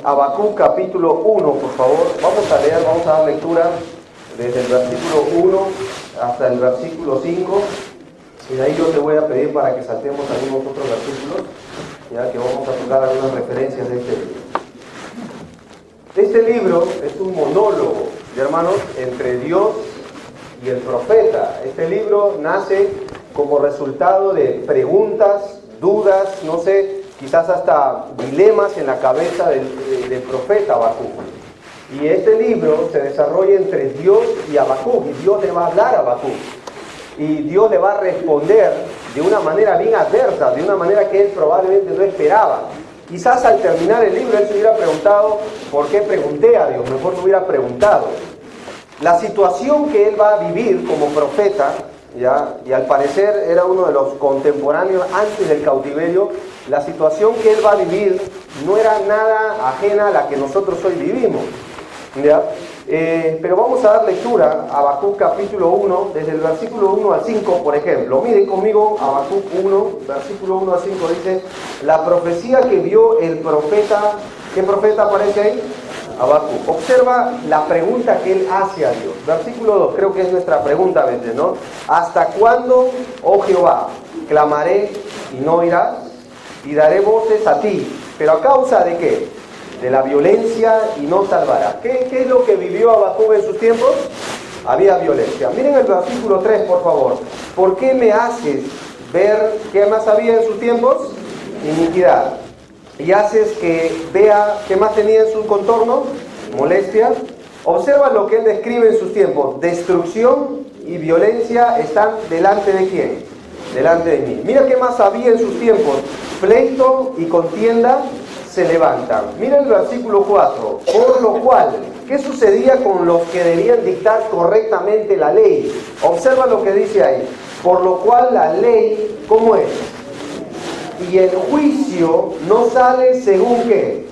Habacuc capítulo 1, por favor. Vamos a dar lectura desde el versículo 1 hasta el versículo 5. Y de ahí yo te voy a pedir para que saltemos algunos otros versículos, ya que vamos a tocar algunas referencias de este libro. Este libro es un monólogo, hermanos, entre Dios y el profeta. Este libro nace como resultado de preguntas, dudas, no sé, quizás hasta dilemas en la cabeza del profeta Habacuc. Y este libro se desarrolla entre Dios y Habacuc, y Dios le va a hablar a Habacuc. Y Dios le va a responder de una manera bien adversa, de una manera que él probablemente no esperaba. Quizás al terminar el libro él se hubiera preguntado, ¿por qué pregunté a Dios? Mejor no hubiera preguntado. La situación que él va a vivir como profeta, ¿ya? Y al parecer era uno de los contemporáneos antes del cautiverio, la situación que él va a vivir no era nada ajena a la que nosotros hoy vivimos, ¿ya? Pero vamos a dar lectura a Habacuc capítulo 1, desde el versículo 1 al 5, por ejemplo. Miren conmigo, Habacuc 1, versículo 1 al 5 dice, la profecía que vio el profeta, ¿qué profeta aparece ahí? Habacuc. Observa la pregunta que él hace a Dios. Versículo 2, creo que es nuestra pregunta a veces, ¿no? ¿Hasta cuándo, oh Jehová, clamaré y no oirás? Y daré voces a ti. ¿Pero a causa de qué? De la violencia y no salvará. ¿Qué es lo que vivió Habacuc en sus tiempos? Había violencia. Miren el versículo 3, por favor. ¿Por qué me haces ver qué más había en sus tiempos? Iniquidad. Y haces que vea qué más tenía en su contorno, molestia. Observa lo que él describe en sus tiempos. Destrucción y violencia están delante de quién? Delante de mí. Mira qué más había en sus tiempos. Pleito y contienda se levantan. Mira el versículo 4. Por lo cual, ¿qué sucedía con los que debían dictar correctamente la ley? Observa lo que dice ahí. Por lo cual la ley, ¿cómo es? Y el juicio no sale según qué.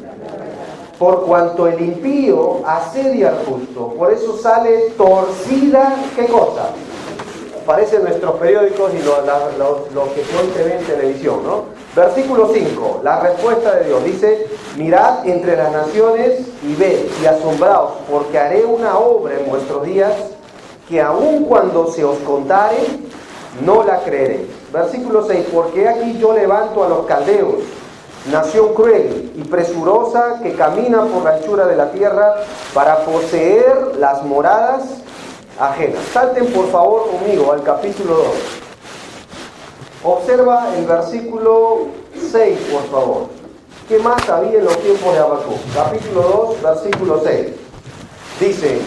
Por cuanto el impío asedia al justo. Por eso sale torcida, ¿qué cosa? Aparecen nuestros periódicos y los que hoy se ven en televisión, ¿no? Versículo 5, la respuesta de Dios dice, mirad entre las naciones y ved y asombraos, porque haré una obra en vuestros días que aun cuando se os contare, no la creeréis. Versículo 6, porque aquí yo levanto a los caldeos, nación cruel y presurosa que camina por la anchura de la tierra para poseer las moradas ajenas. Salten por favor conmigo al capítulo 2. Observa el versículo 6, por favor. ¿Qué más había en los tiempos de Habacuc? Capítulo 2, versículo 6. Dice,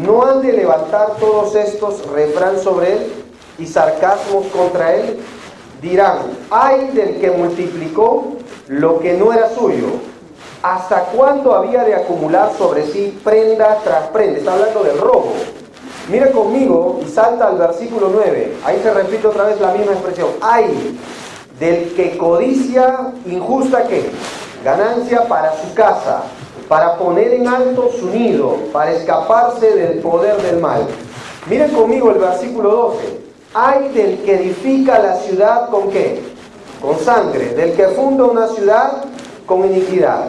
¿no han de levantar todos estos refrán sobre él y sarcasmos contra él? Dirán, ay del que multiplicó lo que no era suyo. ¿Hasta cuándo había de acumular sobre sí prenda tras prenda? Está hablando del robo. Mira conmigo y salta al versículo 9. Ahí se repite otra vez la misma expresión. Ay del que codicia injusta ¿qué? Ganancia para su casa, para poner en alto su nido, para escaparse del poder del mal. Miren conmigo el versículo 12. Ay del que edifica la ciudad ¿con qué? Con sangre. Del que funda una ciudad con iniquidad.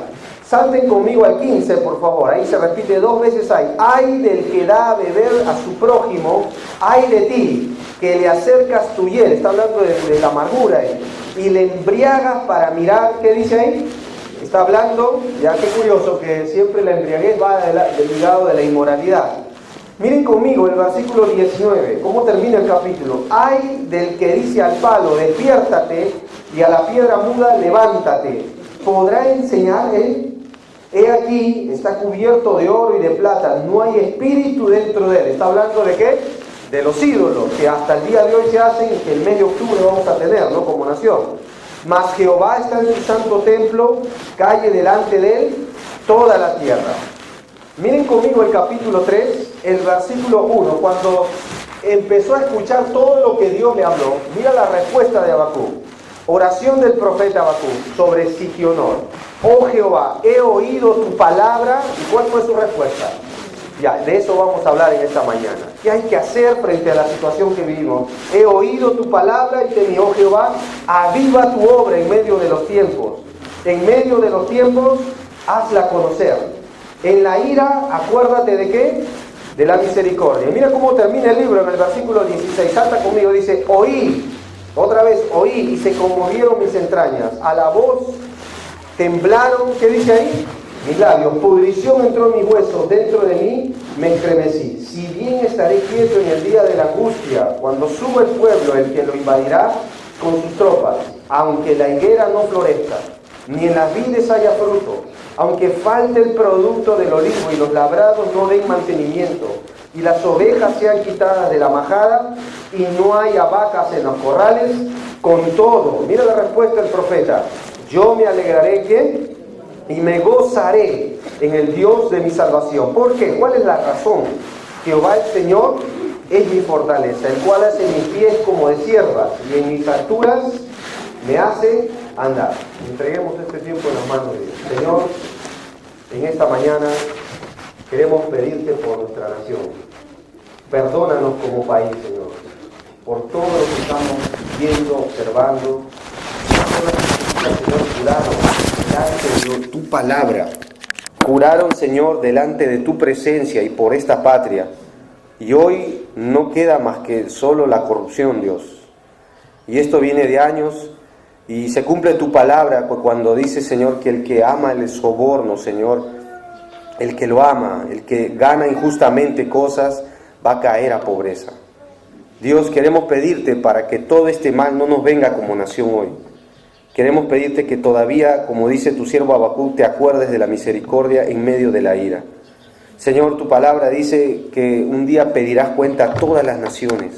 Salten conmigo al 15, por favor. Ahí se repite 2 veces ahí. Ay del que da a beber a su prójimo. Ay de ti, que le acercas tu hiel. Está hablando de la amargura ahí. Y le embriagas para mirar. ¿Qué dice ahí? Está hablando, ya qué curioso, que siempre la embriaguez va del lado de la inmoralidad. Miren conmigo el versículo 19. ¿Cómo termina el capítulo? Ay del que dice al palo, despiértate, y a la piedra muda, levántate. ¿Podrá enseñar él? He aquí, está cubierto de oro y de plata, no hay espíritu dentro de él. ¿Está hablando de qué? De los ídolos, que hasta el día de hoy se hacen y que el mes de octubre vamos a tener, ¿no? Como nación. Mas Jehová está en su santo templo, calle delante de él toda la tierra. Miren conmigo el capítulo 3, el versículo 1, cuando empezó a escuchar todo lo que Dios le habló. Mira la respuesta de Habacuc. Oración del profeta Habacuc sobre Siquionor. Oh Jehová, he oído tu palabra. ¿Y cuál fue su respuesta? Ya, de eso vamos a hablar en esta mañana. ¿Qué hay que hacer frente a la situación que vivimos? He oído tu palabra y temi, oh Jehová, aviva tu obra en medio de los tiempos. En medio de los tiempos, hazla conocer. En la ira, acuérdate de ¿qué? De la misericordia. Y mira cómo termina el libro en el versículo 16. Salta conmigo, dice, oí, otra vez, oí, y se conmovieron mis entrañas. A la voz temblaron, ¿qué dice ahí? Mis labios. Pudrición entró en mis huesos, dentro de mí me estremecí. Si bien estaré quieto en el día de la angustia, cuando suba el pueblo, el que lo invadirá con sus tropas, aunque la higuera no florezca, ni en las vides haya fruto, aunque falte el producto del olivo y los labrados no den mantenimiento, y las ovejas sean quitadas de la majada, y no haya vacas en los corrales, con todo, mira la respuesta del profeta, yo me alegraré, ¿qué? Y me gozaré en el Dios de mi salvación. ¿Por qué? ¿Cuál es la razón? Jehová el Señor es mi fortaleza, el cual hace mis pies como de siervas, y en mis alturas me hace andar. Entreguemos este tiempo en las manos de Dios. Señor, en esta mañana queremos pedirte por nuestra nación. Perdónanos como país, Señor, por todo lo que estamos viendo, observando. Señor, juraron delante de tu palabra. Juraron, Señor, delante de tu presencia y por esta patria. Y hoy no queda más que solo la corrupción, Dios. Y esto viene de años. Y se cumple tu palabra cuando dice, Señor, que el que ama el soborno, Señor, el que lo ama, el que gana injustamente cosas, va a caer a pobreza. Dios, queremos pedirte para que todo este mal no nos venga como nación hoy. Queremos pedirte que todavía, como dice tu siervo Habacuc, te acuerdes de la misericordia en medio de la ira. Señor, tu palabra dice que un día pedirás cuenta a todas las naciones.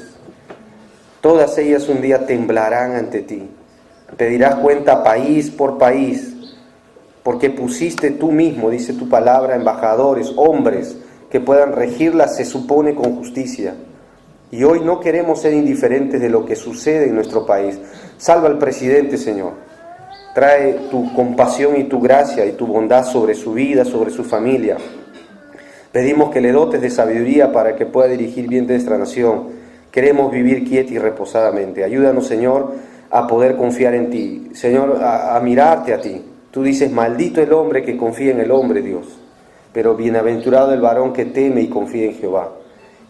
Todas ellas un día temblarán ante ti. Pedirás cuenta país por país, porque pusiste tú mismo, dice tu palabra, embajadores, hombres, que puedan regirlas, se supone, con justicia. Y hoy no queremos ser indiferentes de lo que sucede en nuestro país. Salva al presidente, Señor. Trae tu compasión y tu gracia y tu bondad sobre su vida, sobre su familia. Pedimos que le dotes de sabiduría para que pueda dirigir bien nuestra nación. Queremos vivir quieta y reposadamente. Ayúdanos, Señor, a poder confiar en ti. Señor, a mirarte a ti. Tú dices, maldito el hombre que confía en el hombre, Dios. Pero bienaventurado el varón que teme y confía en Jehová.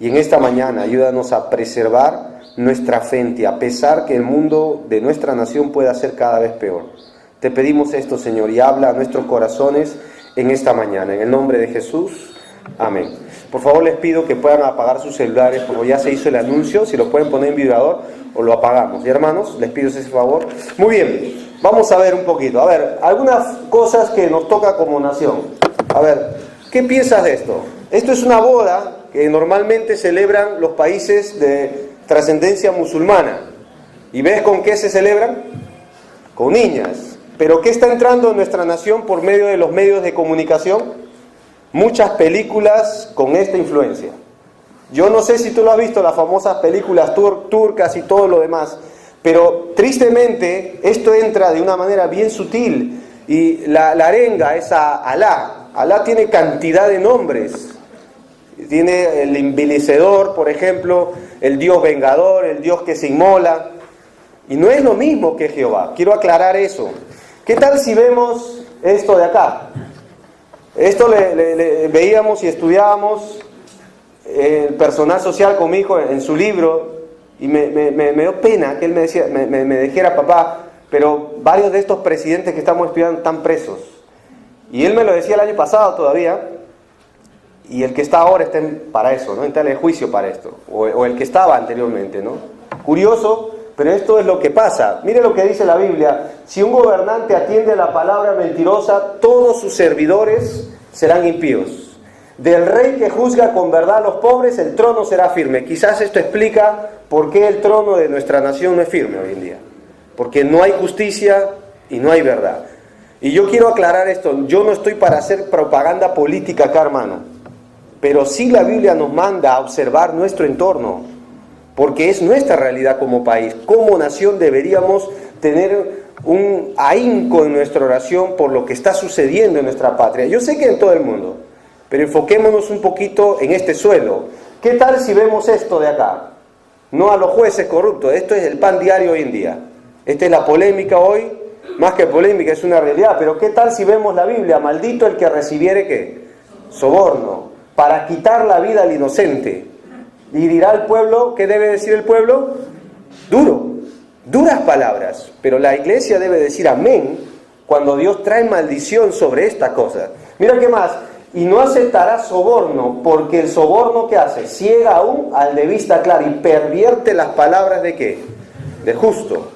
Y en esta mañana ayúdanos a preservar nuestra fe en ti, a pesar que el mundo de nuestra nación pueda ser cada vez peor. Te pedimos esto, Señor, y habla a nuestros corazones en esta mañana. En el nombre de Jesús, amén. Por favor, les pido que puedan apagar sus celulares, como ya se hizo el anuncio, si lo pueden poner en vibrador o lo apagamos. Y hermanos, les pido ese favor. Muy bien, vamos a ver un poquito. A ver, algunas cosas que nos toca como nación. A ver, ¿qué piensas de esto? Esto es una boda que normalmente celebran los países de trascendencia musulmana. ¿Y ves con qué se celebran? Con niñas. ¿Pero qué está entrando en nuestra nación por medio de los medios de comunicación? Muchas películas con esta influencia. Yo no sé si tú lo has visto, las famosas películas turcas y todo lo demás, pero tristemente esto entra de una manera bien sutil y la arenga es a Alá. Alá tiene cantidad de nombres. Tiene el envilecedor, por ejemplo, el Dios vengador, el Dios que se inmola. Y no es lo mismo que Jehová. Quiero aclarar eso. ¿Qué tal si vemos esto de acá? Esto le veíamos y estudiábamos el personal social con mi hijo en su libro. Y me dio pena que él me decía, me dijera, papá, pero varios de estos presidentes que estamos estudiando están presos. Y él me lo decía el año pasado todavía. Y el que está ahora está para eso, ¿no? Está en el juicio para esto. O el que estaba anteriormente, ¿no? Curioso, pero esto es lo que pasa. Mire lo que dice la Biblia. Si un gobernante atiende a la palabra mentirosa, todos sus servidores serán impíos. Del rey que juzga con verdad a los pobres, el trono será firme. Quizás esto explica por qué el trono de nuestra nación no es firme hoy en día. Porque no hay justicia y no hay verdad. Y yo quiero aclarar esto. Yo no estoy para hacer propaganda política acá, hermano. Pero sí la Biblia nos manda a observar nuestro entorno, porque es nuestra realidad como país. Como nación deberíamos tener un ahínco en nuestra oración por lo que está sucediendo en nuestra patria. Yo sé que en todo el mundo, pero enfoquémonos un poquito en este suelo. ¿Qué tal si vemos esto de acá? No a los jueces corruptos, esto es el pan diario hoy en día. Esta es la polémica hoy Más que polémica, es una realidad. Pero ¿qué tal si vemos la Biblia? Maldito el que recibiere, ¿qué? Soborno, para quitar la vida al inocente. Y dirá el pueblo, ¿qué debe decir el pueblo? Duras palabras. Pero la iglesia debe decir amén cuando Dios trae maldición sobre esta cosa. Mira qué más. Y no aceptará soborno, porque el soborno, ¿qué hace? Ciega aún al de vista clara y pervierte las palabras ¿de qué? De justo.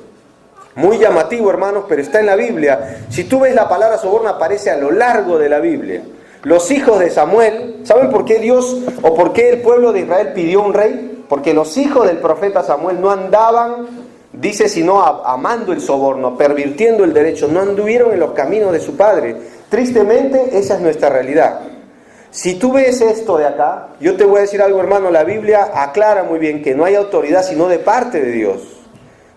Muy llamativo, hermanos, pero está en la Biblia. Si tú ves la palabra soborno, aparece a lo largo de la Biblia. Los hijos de Samuel, ¿saben por qué Dios o por qué el pueblo de Israel pidió un rey? Porque los hijos del profeta Samuel no andaban, dice, sino amando el soborno, pervirtiendo el derecho, no anduvieron en los caminos de su padre. Tristemente, esa es nuestra realidad. Si tú ves esto de acá, yo te voy a decir algo, hermano, la Biblia aclara muy bien que no hay autoridad sino de parte de Dios.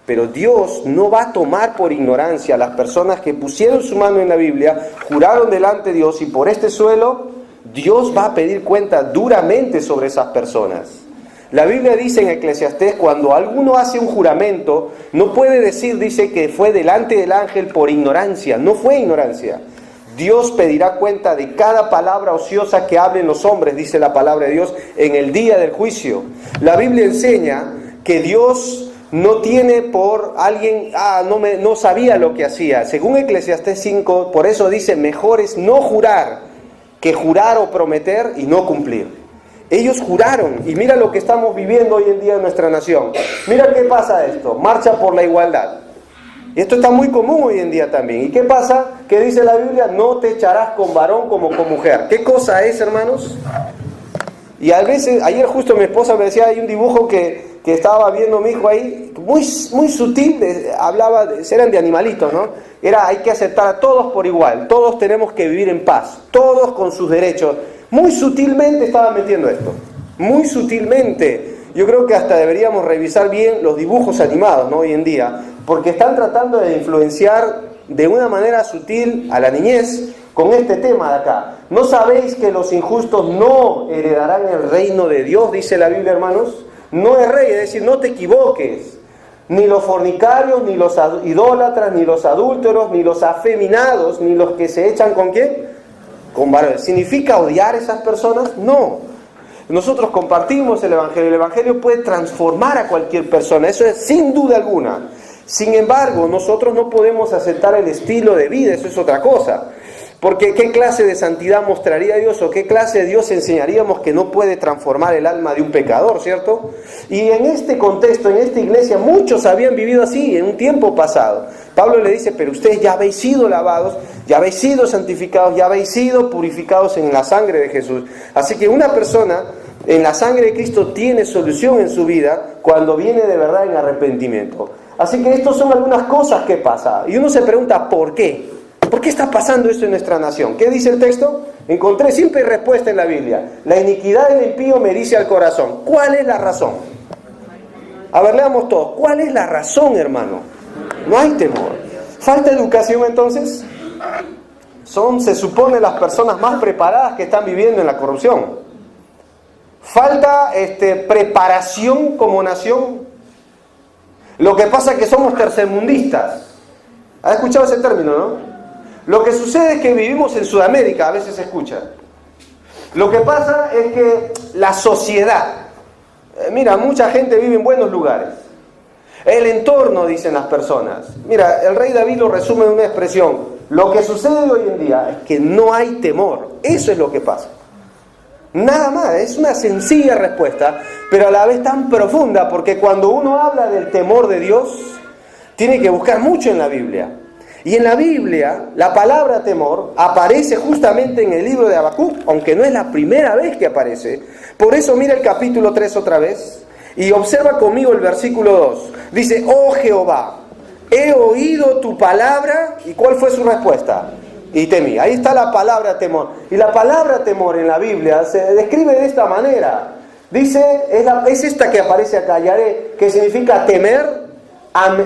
Pero Dios no va a tomar por ignorancia a las personas que pusieron su mano en la Biblia, juraron delante de Dios y por este suelo, Dios va a pedir cuenta duramente sobre esas personas. La Biblia dice en Eclesiastés, cuando alguno hace un juramento, no puede decir, dice, que fue delante del ángel por ignorancia. No fue ignorancia. Dios pedirá cuenta de cada palabra ociosa que hablen los hombres, dice la palabra de Dios, en el día del juicio. La Biblia enseña que Dios no tiene por alguien, no sabía lo que hacía. Según Eclesiastés 5, por eso dice, mejor es no jurar que jurar o prometer y no cumplir. Ellos juraron, y mira lo que estamos viviendo hoy en día en nuestra nación. Mira qué pasa esto, marcha por la igualdad. Esto está muy común hoy en día también. ¿Y qué pasa? ¿Qué dice la Biblia? No te echarás con varón como con mujer. ¿Qué cosa es, hermanos? Y a veces, ayer justo mi esposa me decía, hay un dibujo que estaba viendo mi hijo ahí, muy sutil, hablaba, eran de animalitos, ¿no? Hay que aceptar a todos por igual, todos tenemos que vivir en paz, todos con sus derechos. Muy sutilmente estaba metiendo esto, muy sutilmente. Yo creo que hasta deberíamos revisar bien los dibujos animados, ¿no? Hoy en día, porque están tratando de influenciar de una manera sutil a la niñez con este tema de acá. ¿No sabéis que los injustos no heredarán el reino de Dios? Dice la Biblia, hermanos. No es rey, es decir, no te equivoques. Ni los fornicarios, ni los idólatras, ni los adúlteros, ni los afeminados, ni los que se echan ¿con quién? Con varones. ¿Significa odiar a esas personas? No. Nosotros compartimos el Evangelio puede transformar a cualquier persona, eso es sin duda alguna. Sin embargo, nosotros no podemos aceptar el estilo de vida, eso es otra cosa. Porque ¿qué clase de santidad mostraría Dios o qué clase de Dios enseñaríamos que no puede transformar el alma de un pecador, ¿cierto? Y en este contexto, en esta iglesia, muchos habían vivido así en un tiempo pasado. Pablo le dice, pero ustedes ya habéis sido lavados, ya habéis sido santificados, ya habéis sido purificados en la sangre de Jesús. Así que una persona en la sangre de Cristo tiene solución en su vida cuando viene de verdad en arrepentimiento. Así que estas son algunas cosas que pasan. Y uno se pregunta, ¿por qué? ¿Por qué está pasando esto en nuestra nación? ¿Qué dice el texto? Encontré simple respuesta en la Biblia. La iniquidad del impío me dice al corazón. ¿Cuál es la razón? A ver, leamos todos. ¿Cuál es la razón, hermano? No hay temor. ¿Falta educación entonces? Se supone, las personas más preparadas que están viviendo en la corrupción. ¿Falta preparación como nación? Lo que pasa es que somos tercermundistas. ¿Has escuchado ese término, no? Lo que sucede es que vivimos en Sudamérica, a veces se escucha. Lo que pasa es que la sociedad, mira, mucha gente vive en buenos lugares. El entorno, dicen las personas. Mira, el rey David lo resume en una expresión. Lo que sucede hoy en día es que no hay temor. Eso es lo que pasa. Nada más, es una sencilla respuesta, pero a la vez tan profunda, porque cuando uno habla del temor de Dios, tiene que buscar mucho en la Biblia. Y en la Biblia, la palabra temor aparece justamente en el libro de Habacuc, aunque no es la primera vez que aparece. Por eso mira el capítulo 3 otra vez, y observa conmigo el versículo 2. Dice, oh Jehová, he oído tu palabra, ¿y cuál fue su respuesta? Y temí. Ahí está la palabra temor. Y la palabra temor en la Biblia se describe de esta manera. Dice, es esta que aparece acá, Yaré, que significa temer,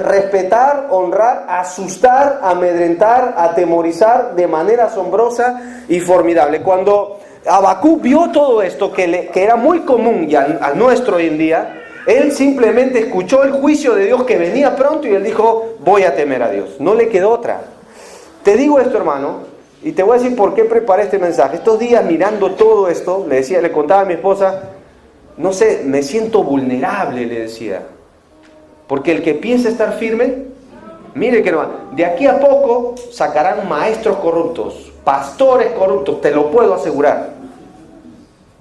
respetar, honrar, asustar, amedrentar, atemorizar de manera asombrosa y formidable. Cuando Habacuc vio todo esto, que era muy común y al nuestro hoy en día, él simplemente escuchó el juicio de Dios que venía pronto y él dijo, voy a temer a Dios. No le quedó otra. Te digo esto, hermano, y te voy a decir por qué preparé este mensaje. Estos días mirando todo esto, le contaba a mi esposa, no sé, me siento vulnerable, le decía. Porque el que piensa estar firme, mire que no, de aquí a poco sacarán maestros corruptos, pastores corruptos, te lo puedo asegurar.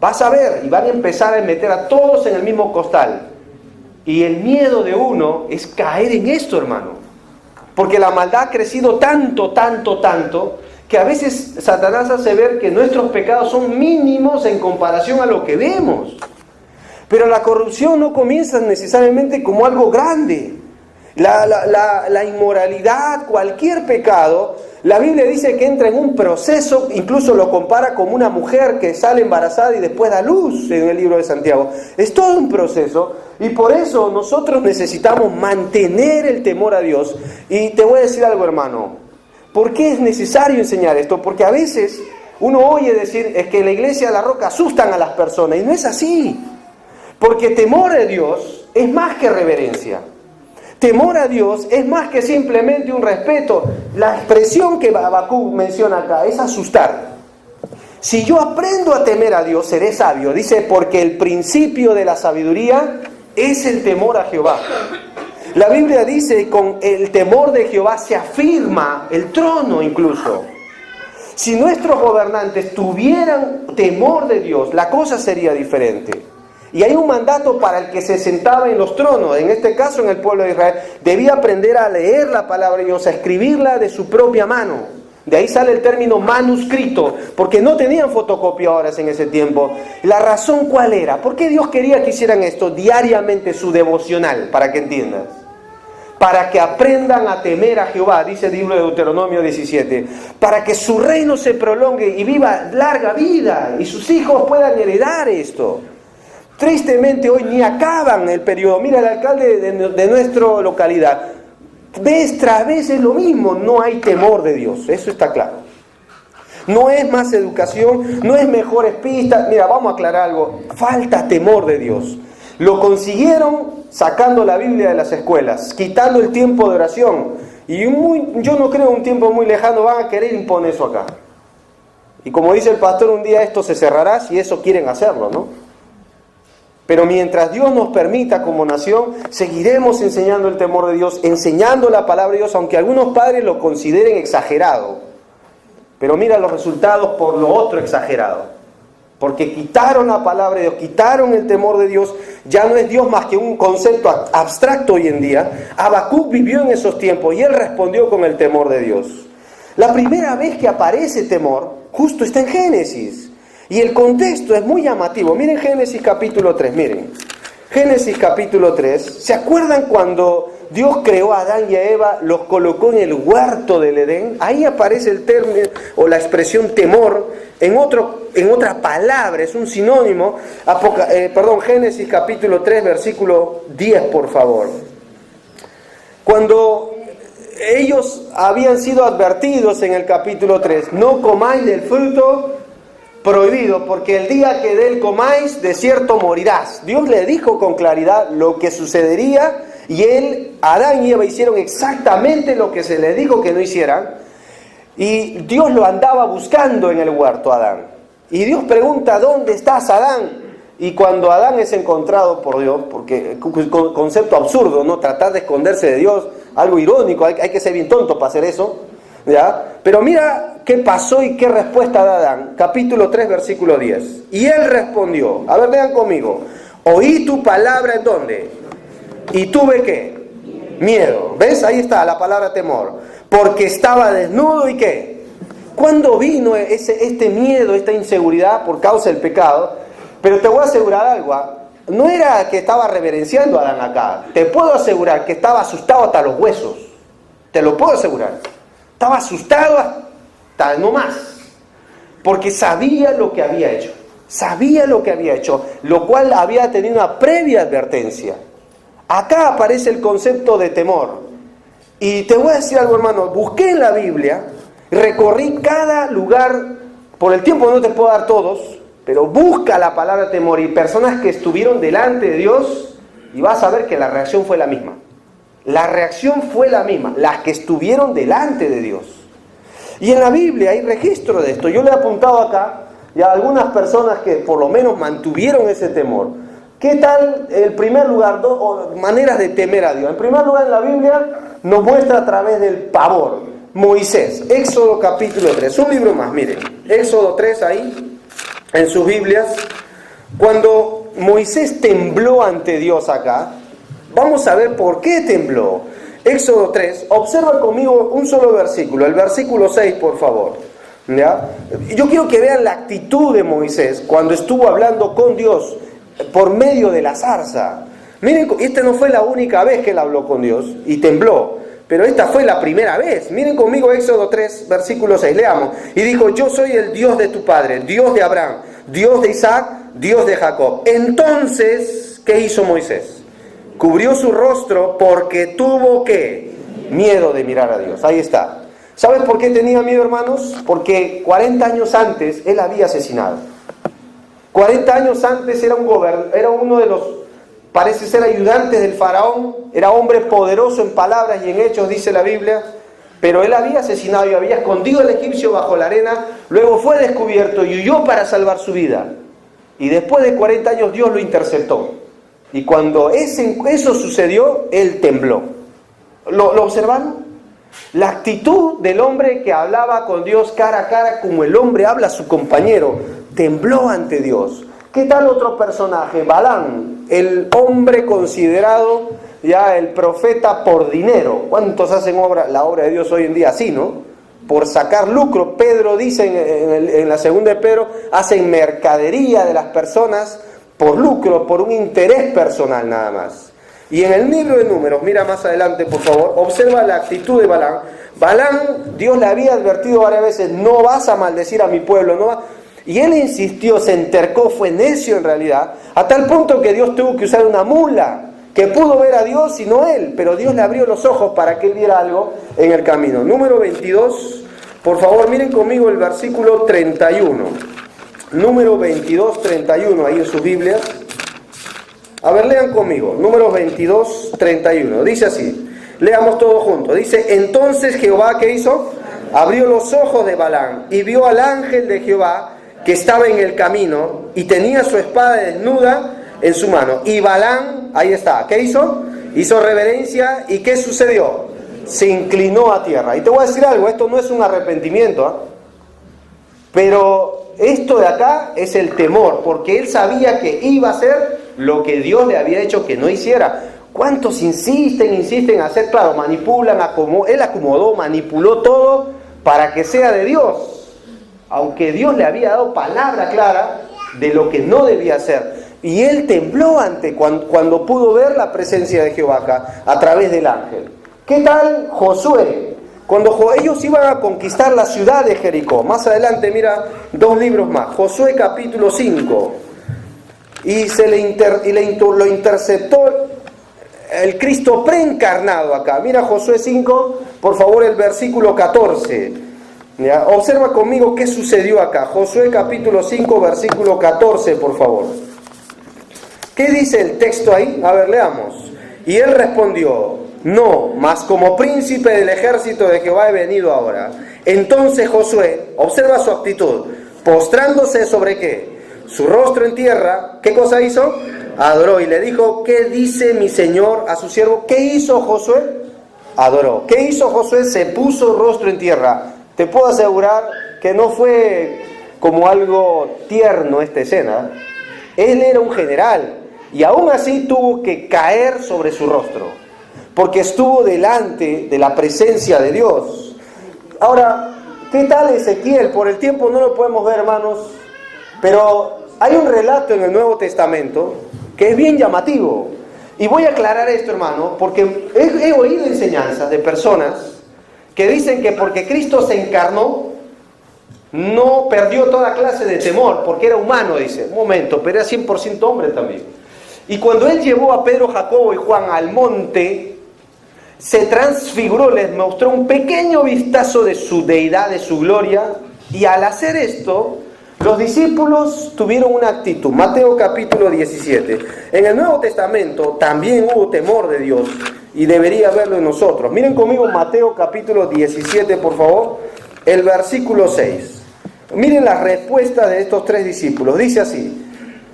Vas a ver, y van a empezar a meter a todos en el mismo costal. Y el miedo de uno es caer en esto, hermano. Porque la maldad ha crecido tanto, que a veces Satanás hace ver que nuestros pecados son mínimos en comparación a lo que vemos. Pero la corrupción no comienza necesariamente como algo grande. La inmoralidad, cualquier pecado, la Biblia dice que entra en un proceso, incluso lo compara como una mujer que sale embarazada y después da luz en el libro de Santiago. Es todo un proceso y por eso nosotros necesitamos mantener el temor a Dios. Y te voy a decir algo, hermano, ¿por qué es necesario enseñar esto? Porque a veces uno oye decir, es que en la iglesia de la Roca asustan a las personas, y no es así. Porque temor a Dios es más que reverencia. Temor a Dios es más que simplemente un respeto. La expresión que Habacuc menciona acá es asustar. Si yo aprendo a temer a Dios, seré sabio. Dice, porque el principio de la sabiduría es el temor a Jehová. La Biblia dice, con el temor de Jehová se afirma el trono incluso. Si nuestros gobernantes tuvieran temor de Dios, la cosa sería diferente. Y hay un mandato para el que se sentaba en los tronos, en este caso en el pueblo de Israel, debía aprender a leer la palabra de Dios, a escribirla de su propia mano. De ahí sale el término manuscrito, porque no tenían fotocopiadoras en ese tiempo. ¿La razón cuál era? ¿Por qué Dios quería que hicieran esto diariamente, su devocional, para que entiendas? Para que aprendan a temer a Jehová, dice el libro de Deuteronomio 17, para que su reino se prolongue y viva larga vida, y sus hijos puedan heredar esto. Tristemente hoy ni acaban el periodo. Mira, el alcalde de nuestra localidad, vez tras vez es lo mismo, no hay temor de Dios, eso está claro. No es más educación, no es mejores pistas. Mira, vamos a aclarar algo, falta temor de Dios. Lo consiguieron sacando la Biblia de las escuelas, quitando el tiempo de oración. Y yo no creo un tiempo muy lejano van a querer imponer eso acá. Y como dice el pastor, un día esto se cerrará si eso quieren hacerlo, ¿no? Pero mientras Dios nos permita como nación, seguiremos enseñando el temor de Dios, enseñando la palabra de Dios, aunque algunos padres lo consideren exagerado. Pero mira los resultados por lo otro exagerado. Porque quitaron la palabra de Dios, quitaron el temor de Dios, ya no es Dios más que un concepto abstracto hoy en día. Habacuc vivió en esos tiempos y él respondió con el temor de Dios. La primera vez que aparece temor, justo está en Génesis. Y el contexto es muy llamativo. Miren Génesis capítulo 3, miren. Génesis capítulo 3. ¿Se acuerdan cuando Dios creó a Adán y a Eva, los colocó en el huerto del Edén? Ahí aparece el término o la expresión temor en otra palabra, es un sinónimo. Génesis capítulo 3, versículo 10, por favor. Cuando ellos habían sido advertidos en el capítulo 3, no comáis del fruto prohibido, porque el día que de él comáis, de cierto morirás. Dios le dijo con claridad lo que sucedería, y Adán y Eva hicieron exactamente lo que se les dijo que no hicieran, y Dios lo andaba buscando en el huerto a Adán. Y Dios pregunta, ¿dónde estás, Adán? Y cuando Adán es encontrado por Dios, porque concepto absurdo, ¿no? Tratar de esconderse de Dios, algo irónico, hay que ser bien tonto para hacer eso, ¿ya? Pero mira qué pasó y qué respuesta da Adán. Capítulo 3, versículo 10. Y él respondió, a ver, vean conmigo, oí tu palabra, ¿en dónde? Y tuve ¿qué? Miedo. ¿Ves? Ahí está la palabra temor. Porque estaba desnudo y ¿qué? ¿Cuándo vino este miedo, esta inseguridad por causa del pecado? Pero te voy a asegurar algo, no era que estaba reverenciando a Adán acá. Te puedo asegurar que estaba asustado hasta los huesos. Te lo puedo asegurar. Estaba asustado hasta no más. Porque sabía lo que había hecho. Sabía lo que había hecho. Lo cual había tenido una previa advertencia. Acá aparece el concepto de temor. Y te voy a decir algo, hermano. Busqué en la Biblia, recorrí cada lugar. Por el tiempo no te puedo dar todos, pero busca la palabra temor y personas que estuvieron delante de Dios y vas a ver que la reacción fue la misma. La reacción fue la misma, las que estuvieron delante de Dios. Y en la Biblia hay registro de esto. Yo le he apuntado acá ya a algunas personas que por lo menos mantuvieron ese temor. ¿Qué tal, en primer lugar, maneras de temer a Dios? En primer lugar, en la Biblia nos muestra a través del pavor. Moisés, Éxodo capítulo 3, un libro más, miren, Éxodo 3 ahí, en sus Biblias. Cuando Moisés tembló ante Dios acá, vamos a ver por qué tembló. Éxodo 3, observa conmigo un solo versículo, el versículo 6, por favor. ¿Ya? Yo quiero que vean la actitud de Moisés cuando estuvo hablando con Dios por medio de la zarza. Miren, esta no fue la única vez que él habló con Dios y tembló, pero esta fue la primera vez. Miren conmigo Éxodo 3, versículo 6, leamos. Y dijo: yo soy el Dios de tu padre, Dios de Abraham, Dios de Isaac, Dios de Jacob. Entonces, ¿qué hizo Moisés? Cubrió su rostro porque tuvo ¿qué? Miedo de mirar a Dios. Ahí está. ¿Sabes por qué tenía miedo, hermanos? Porque 40 años antes él había asesinado. 40 años antes era uno de los, parece ser, ayudantes del faraón. Era hombre poderoso en palabras y en hechos, dice la Biblia. Pero él había asesinado y había escondido al egipcio bajo la arena. Luego fue descubierto y huyó para salvar su vida. Y después de 40 años Dios lo interceptó. Y cuando eso sucedió, él tembló. ¿Lo observaron? La actitud del hombre que hablaba con Dios cara a cara, como el hombre habla a su compañero, tembló ante Dios. ¿Qué tal otro personaje? Balaam, el hombre considerado ya el profeta por dinero. ¿Cuántos hacen la obra de Dios hoy en día así, no? Por sacar lucro. Pedro dice en la segunda de Pedro, hacen mercadería de las personas por lucro, por un interés personal nada más. Y en el libro de Números, mira más adelante por favor, observa la actitud de Balaam. Balaam, Dios le había advertido varias veces: no vas a maldecir a mi pueblo, no vas. Y él insistió, se entercó, fue necio en realidad, a tal punto que Dios tuvo que usar una mula que pudo ver a Dios y no él, pero Dios le abrió los ojos para que él viera algo en el camino. Número 22, por favor, miren conmigo el versículo 31. Número 22, 31, ahí en sus Biblias. A ver, lean conmigo, Números 22, 31. Dice así, leamos todos juntos. Dice: entonces Jehová, ¿qué hizo? Abrió los ojos de Balaam y vio al ángel de Jehová que estaba en el camino y tenía su espada desnuda en su mano. Y Balaam, ahí está, ¿qué hizo? Hizo reverencia. ¿Y qué sucedió? Se inclinó a tierra. Y te voy a decir algo, esto no es un arrepentimiento, ¿eh? Pero esto de acá es el temor, porque él sabía que iba a hacer lo que Dios le había hecho que no hiciera. ¿Cuántos insisten en hacer? Claro, manipulan, él acomodó, manipuló todo para que sea de Dios, aunque Dios le había dado palabra clara de lo que no debía hacer. Y él tembló cuando pudo ver la presencia de Jehová acá, a través del ángel. ¿Qué tal Josué? Cuando ellos iban a conquistar la ciudad de Jericó. Más adelante, mira, 2 libros más. Josué capítulo 5. Y lo interceptó el Cristo preencarnado acá. Mira Josué 5, por favor, el versículo 14. ¿Ya? Observa conmigo qué sucedió acá. Josué capítulo 5, versículo 14, por favor. ¿Qué dice el texto ahí? A ver, leamos. Y él respondió: no, mas como príncipe del ejército de Jehová he venido ahora. Entonces Josué, observa su actitud, postrándose sobre ¿qué? Su rostro en tierra. ¿Qué cosa hizo? Adoró y le dijo: ¿qué dice mi señor a su siervo? ¿Qué hizo Josué? Adoró. ¿Qué hizo Josué? Se puso rostro en tierra. Te puedo asegurar que no fue como algo tierno esta escena. Él era un general y aún así tuvo que caer sobre su rostro, porque estuvo delante de la presencia de Dios. Ahora, ¿qué tal Ezequiel? Por el tiempo no lo podemos ver, hermanos, pero hay un relato en el Nuevo Testamento que es bien llamativo. Y voy a aclarar esto, hermano, porque he oído enseñanzas de personas que dicen que porque Cristo se encarnó, no perdió toda clase de temor, porque era humano, dice. Un momento, pero era 100% hombre también. Y cuando él llevó a Pedro, Jacobo y Juan al monte, se transfiguró, les mostró un pequeño vistazo de su deidad, de su gloria, y al hacer esto, Los discípulos tuvieron una actitud. Mateo capítulo 17. En el Nuevo Testamento también hubo temor de Dios y debería haberlo en nosotros. Miren conmigo Mateo capítulo 17, por favor, el versículo 6. Miren la respuesta de estos tres discípulos. Dice así,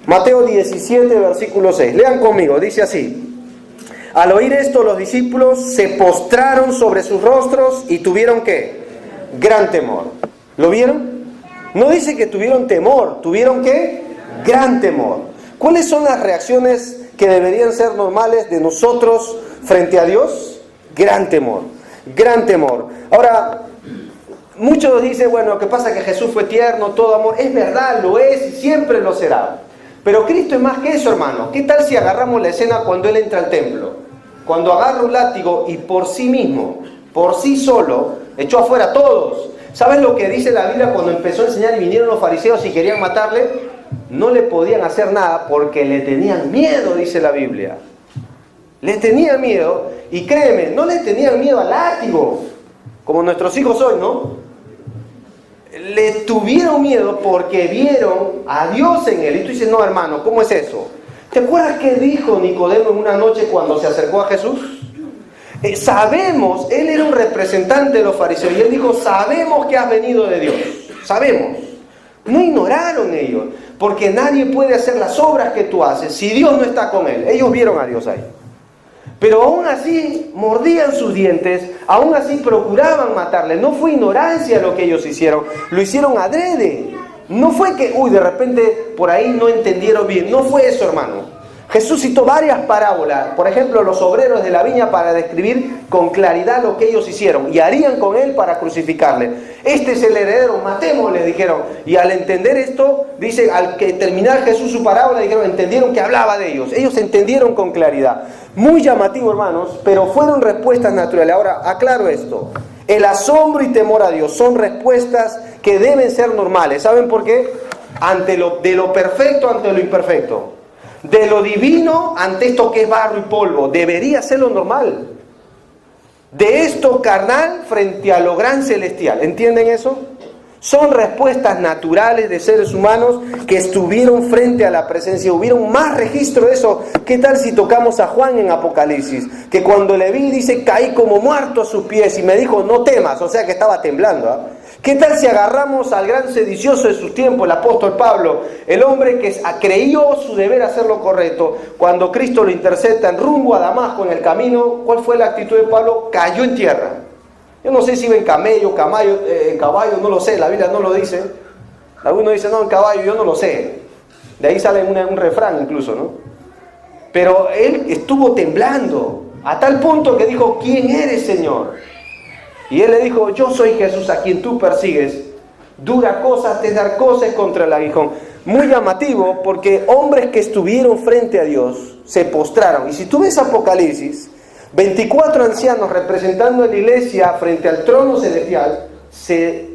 Mateo 17, versículo 6. Lean conmigo, dice así. Al oír esto, los discípulos se postraron sobre sus rostros y tuvieron ¿qué? Gran temor. ¿Lo vieron? No dice que tuvieron temor, ¿tuvieron qué? Gran temor. ¿Cuáles son las reacciones que deberían ser normales de nosotros frente a Dios? Gran temor, gran temor. Ahora, muchos dicen, bueno, lo que pasa es que Jesús fue tierno, todo amor. Es verdad, lo es y siempre lo será. Pero Cristo es más que eso, hermano. ¿Qué tal si agarramos la escena cuando Él entra al templo? Cuando agarra un látigo y por sí mismo, por sí solo, echó afuera a todos. ¿Sabes lo que dice la Biblia cuando empezó a enseñar y vinieron los fariseos y querían matarle? No le podían hacer nada porque le tenían miedo, dice la Biblia. Le tenían miedo y créeme, no le tenían miedo al látigo, como nuestros hijos hoy, ¿no? Le tuvieron miedo porque vieron a Dios en él. Y tú dices, no hermano, ¿cómo es eso? ¿Te acuerdas qué dijo Nicodemo en una noche cuando se acercó a Jesús? Sabemos, él era un representante de los fariseos y él dijo, sabemos que has venido de Dios, sabemos. No ignoraron ellos, porque nadie puede hacer las obras que tú haces si Dios no está con él. Ellos vieron a Dios ahí. Pero aún así mordían sus dientes, aún así procuraban matarle. No fue ignorancia lo que ellos hicieron, lo hicieron adrede. No fue que, de repente por ahí no entendieron bien, no fue eso, hermano. Jesús citó varias parábolas, por ejemplo, los obreros de la viña para describir con claridad lo que ellos hicieron y harían con él para crucificarle. Este es el heredero, matémosle, dijeron. Y al entender esto, dice, al que terminar Jesús su parábola, dijeron, entendieron que hablaba de ellos. Ellos entendieron con claridad. Muy llamativo, hermanos, pero fueron respuestas naturales. Ahora, aclaro esto. El asombro y temor a Dios son respuestas que deben ser normales. ¿Saben por qué? De lo perfecto ante lo imperfecto. De lo divino ante esto que es barro y polvo. Debería ser lo normal. De esto carnal frente a lo gran celestial. ¿Entienden eso? Son respuestas naturales de seres humanos que estuvieron frente a la presencia. Hubieron más registro de eso. ¿Qué tal si tocamos a Juan en Apocalipsis? Que cuando le vi, dice, caí como muerto a sus pies y me dijo, no temas. O sea que estaba temblando, ¿eh? ¿Qué tal si agarramos al gran sedicioso de sus tiempos, el apóstol Pablo, el hombre que creyó su deber hacer lo correcto? Cuando Cristo lo intercepta en rumbo a Damasco en el camino, ¿cuál fue la actitud de Pablo? Cayó en tierra. Yo no sé si iba en caballo, no lo sé, la Biblia no lo dice. Algunos dicen, no, en caballo, yo no lo sé. De ahí sale un refrán incluso, ¿no? Pero él estuvo temblando, a tal punto que dijo, ¿quién eres, Señor? Y él le dijo, yo soy Jesús a quien tú persigues. Dura cosa te dar cosas contra el aguijón. Muy llamativo porque hombres que estuvieron frente a Dios se postraron. Y si tú ves Apocalipsis, 24 ancianos representando a la iglesia frente al trono celestial se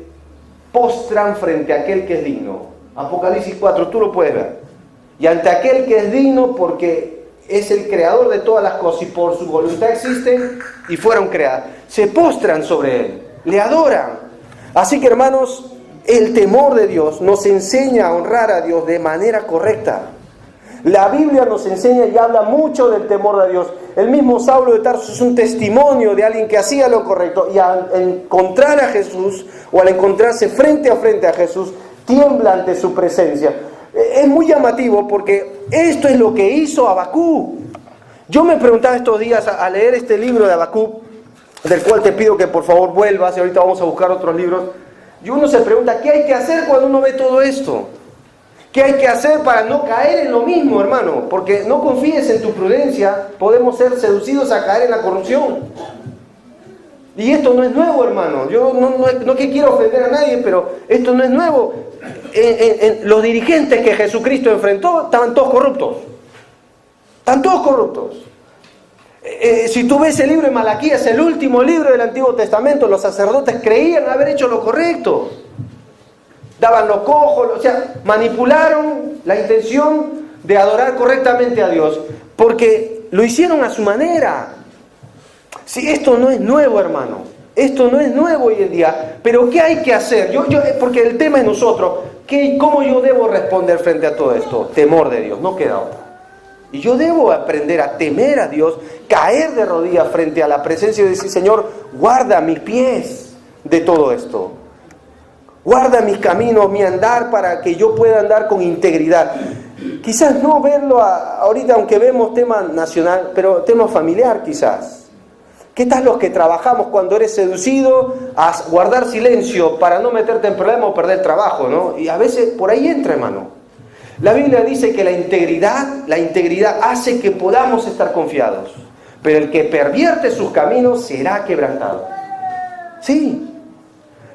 postran frente a aquel que es digno. Apocalipsis 4, tú lo puedes ver. Y ante aquel que es digno porque es el creador de todas las cosas y por su voluntad existen y fueron creadas. Se postran sobre él, le adoran. Así que, hermanos, el temor de Dios nos enseña a honrar a Dios de manera correcta. La Biblia nos enseña y habla mucho del temor de Dios. El mismo Saulo de Tarso es un testimonio de alguien que hacía lo correcto y al encontrar a Jesús o al encontrarse frente a Jesús, tiembla ante su presencia. Es muy llamativo porque esto es lo que hizo Habacuc. Yo me preguntaba estos días a leer este libro de Habacuc, del cual te pido que por favor vuelvas y ahorita vamos a buscar otros libros. Y uno se pregunta, ¿qué hay que hacer cuando uno ve todo esto? ¿Qué hay que hacer para no caer en lo mismo, hermano? Porque no confíes en tu prudencia, podemos ser seducidos a caer en la corrupción. Y esto no es nuevo, hermano. Yo no que quiero ofender a nadie, pero esto no es nuevo. Los dirigentes que Jesucristo enfrentó estaban todos corruptos. Están todos corruptos. Si tú ves el libro de Malaquías, el último libro del Antiguo Testamento, los sacerdotes creían haber hecho lo correcto. Daban los cojos, o sea, manipularon la intención de adorar correctamente a Dios, porque lo hicieron a su manera. Si esto no es nuevo, hermano, esto no es nuevo hoy en día, pero ¿qué hay que hacer? Porque el tema es nosotros, ¿Cómo yo debo responder frente a todo esto? Temor de Dios, no queda otra. Y yo debo aprender a temer a Dios, caer de rodillas frente a la presencia y decir, Señor, guarda mis pies de todo esto. Guarda mis caminos, mi andar, para que yo pueda andar con integridad. Quizás no verlo ahorita, aunque vemos tema nacional, pero tema familiar quizás. ¿Qué tal los que trabajamos cuando eres seducido a guardar silencio para no meterte en problemas o perder trabajo, ¿no? Y a veces por ahí entra, hermano. La Biblia dice que la integridad hace que podamos estar confiados. Pero el que pervierte sus caminos será quebrantado. Sí.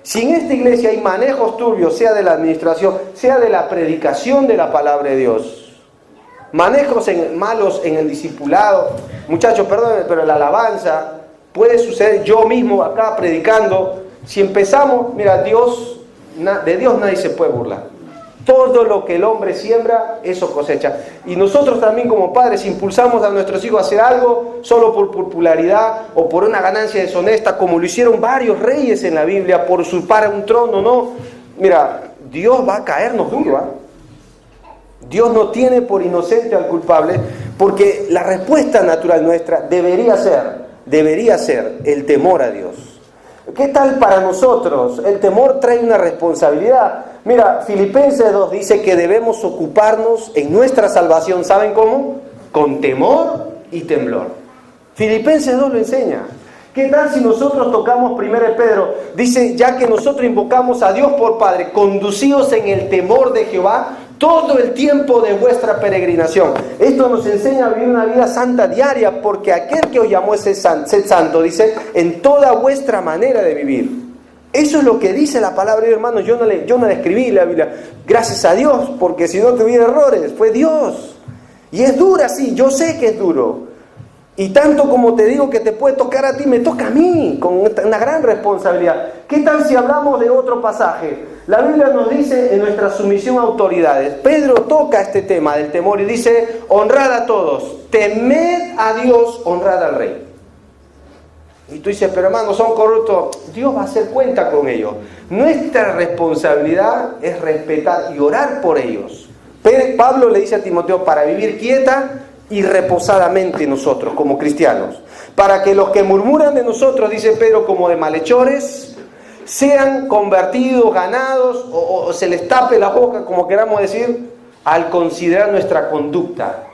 Si en esta iglesia hay manejos turbios, sea de la administración, sea de la predicación de la palabra de Dios, manejos malos en el discipulado, muchachos, perdónenme, pero la alabanza puede suceder. Yo mismo acá predicando, si empezamos, mira, de Dios nadie se puede burlar. Todo lo que el hombre siembra, eso cosecha. Y nosotros también como padres impulsamos a nuestros hijos a hacer algo solo por popularidad o por una ganancia deshonesta, como lo hicieron varios reyes en la Biblia, por usurpar un trono, ¿no? Mira, Dios va a caernos duro, ¿eh? Dios no tiene por inocente al culpable, porque la respuesta natural nuestra debería ser el temor a Dios. ¿Qué tal para nosotros? El temor trae una responsabilidad. Mira, Filipenses 2 dice que debemos ocuparnos en nuestra salvación, ¿saben cómo? Con temor y temblor. Filipenses 2 lo enseña. ¿Qué tal si nosotros tocamos 1 Pedro? Dice, ya que nosotros invocamos a Dios por Padre, conducidos en el temor de Jehová todo el tiempo de vuestra peregrinación. Esto nos enseña a vivir una vida santa diaria, porque aquel que os llamó es sed santo, dice, en toda vuestra manera de vivir. Eso es lo que dice la palabra de Dios, hermanos. Yo no la escribí la Biblia, gracias a Dios, porque si no tuviera errores, fue Dios. Y es dura, sí, yo sé que es duro. Y tanto como te digo que te puede tocar a ti, me toca a mí, con una gran responsabilidad. ¿Qué tal si hablamos de otro pasaje? La Biblia nos dice en nuestra sumisión a autoridades. Pedro toca este tema del temor y dice, honrad a todos, temed a Dios, honrad al rey. Y tú dices, pero hermano, son corruptos. Dios va a hacer cuenta con ellos. Nuestra responsabilidad es respetar y orar por ellos. Pablo le dice a Timoteo, para vivir quieta y reposadamente nosotros como cristianos, para que los que murmuran de nosotros, dice Pedro, como de malhechores, sean convertidos, ganados, o se les tape la boca, como queramos decir, al considerar nuestra conducta.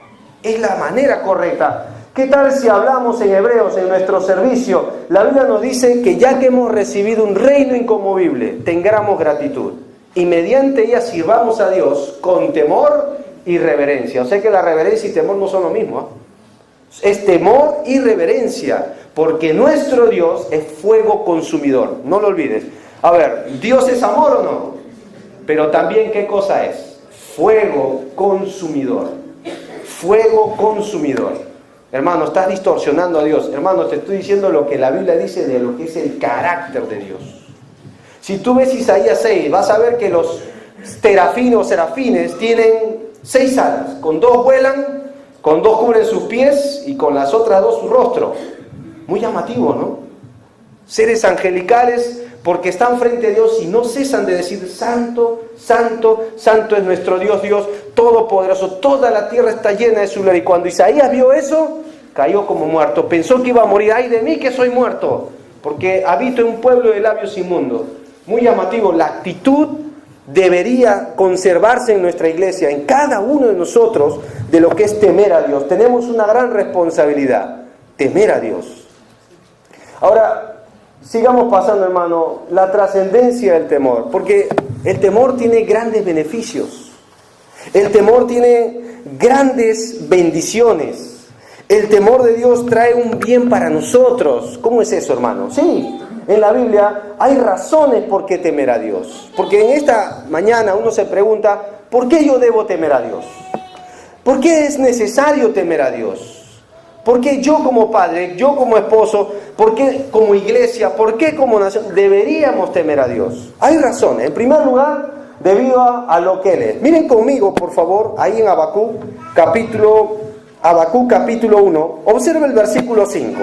Es la manera correcta. ¿Qué tal si hablamos en Hebreos, en nuestro servicio? La Biblia nos dice que ya que hemos recibido un reino inconmovible, tengamos gratitud, y mediante ella sirvamos a Dios con temor y reverencia. O sea que la reverencia y temor no son lo mismo, ¿eh? Es temor y reverencia, porque nuestro Dios es fuego consumidor. No lo olvides. A ver, ¿Dios es amor o no? Pero también, ¿qué cosa es? Fuego consumidor. Fuego consumidor. Hermano, estás distorsionando a Dios. Hermano, te estoy diciendo lo que la Biblia dice de lo que es el carácter de Dios. Si tú ves Isaías 6, vas a ver que los terafines o serafines tienen 6 alas. Con 2 vuelan, con 2 cubren sus pies y con las otras 2 su rostro. Muy llamativo, ¿no? Seres angelicales, porque están frente a Dios y no cesan de decir, santo, santo, santo es nuestro Dios, Dios todopoderoso. Toda la tierra está llena de su gloria. Y cuando Isaías vio eso, cayó como muerto. Pensó que iba a morir. ¡Ay de mí que soy muerto! Porque habito en un pueblo de labios inmundos. Muy llamativo. La actitud debería conservarse en nuestra iglesia, en cada uno de nosotros, de lo que es temer a Dios. Tenemos una gran responsabilidad, temer a Dios. Ahora, sigamos pasando, hermano, la trascendencia del temor, porque el temor tiene grandes beneficios, el temor tiene grandes bendiciones, el temor de Dios trae un bien para nosotros. ¿Cómo es eso, hermano? Sí, en la Biblia hay razones por qué temer a Dios, porque en esta mañana uno se pregunta, ¿por qué yo debo temer a Dios? ¿Por qué es necesario temer a Dios? ¿Por qué yo como padre, yo como esposo, por qué como iglesia, por qué como nación deberíamos temer a Dios? Hay razones. En primer lugar, debido a lo que Él es. Miren conmigo, por favor, ahí en Habacuc capítulo 1. Observa el versículo 5.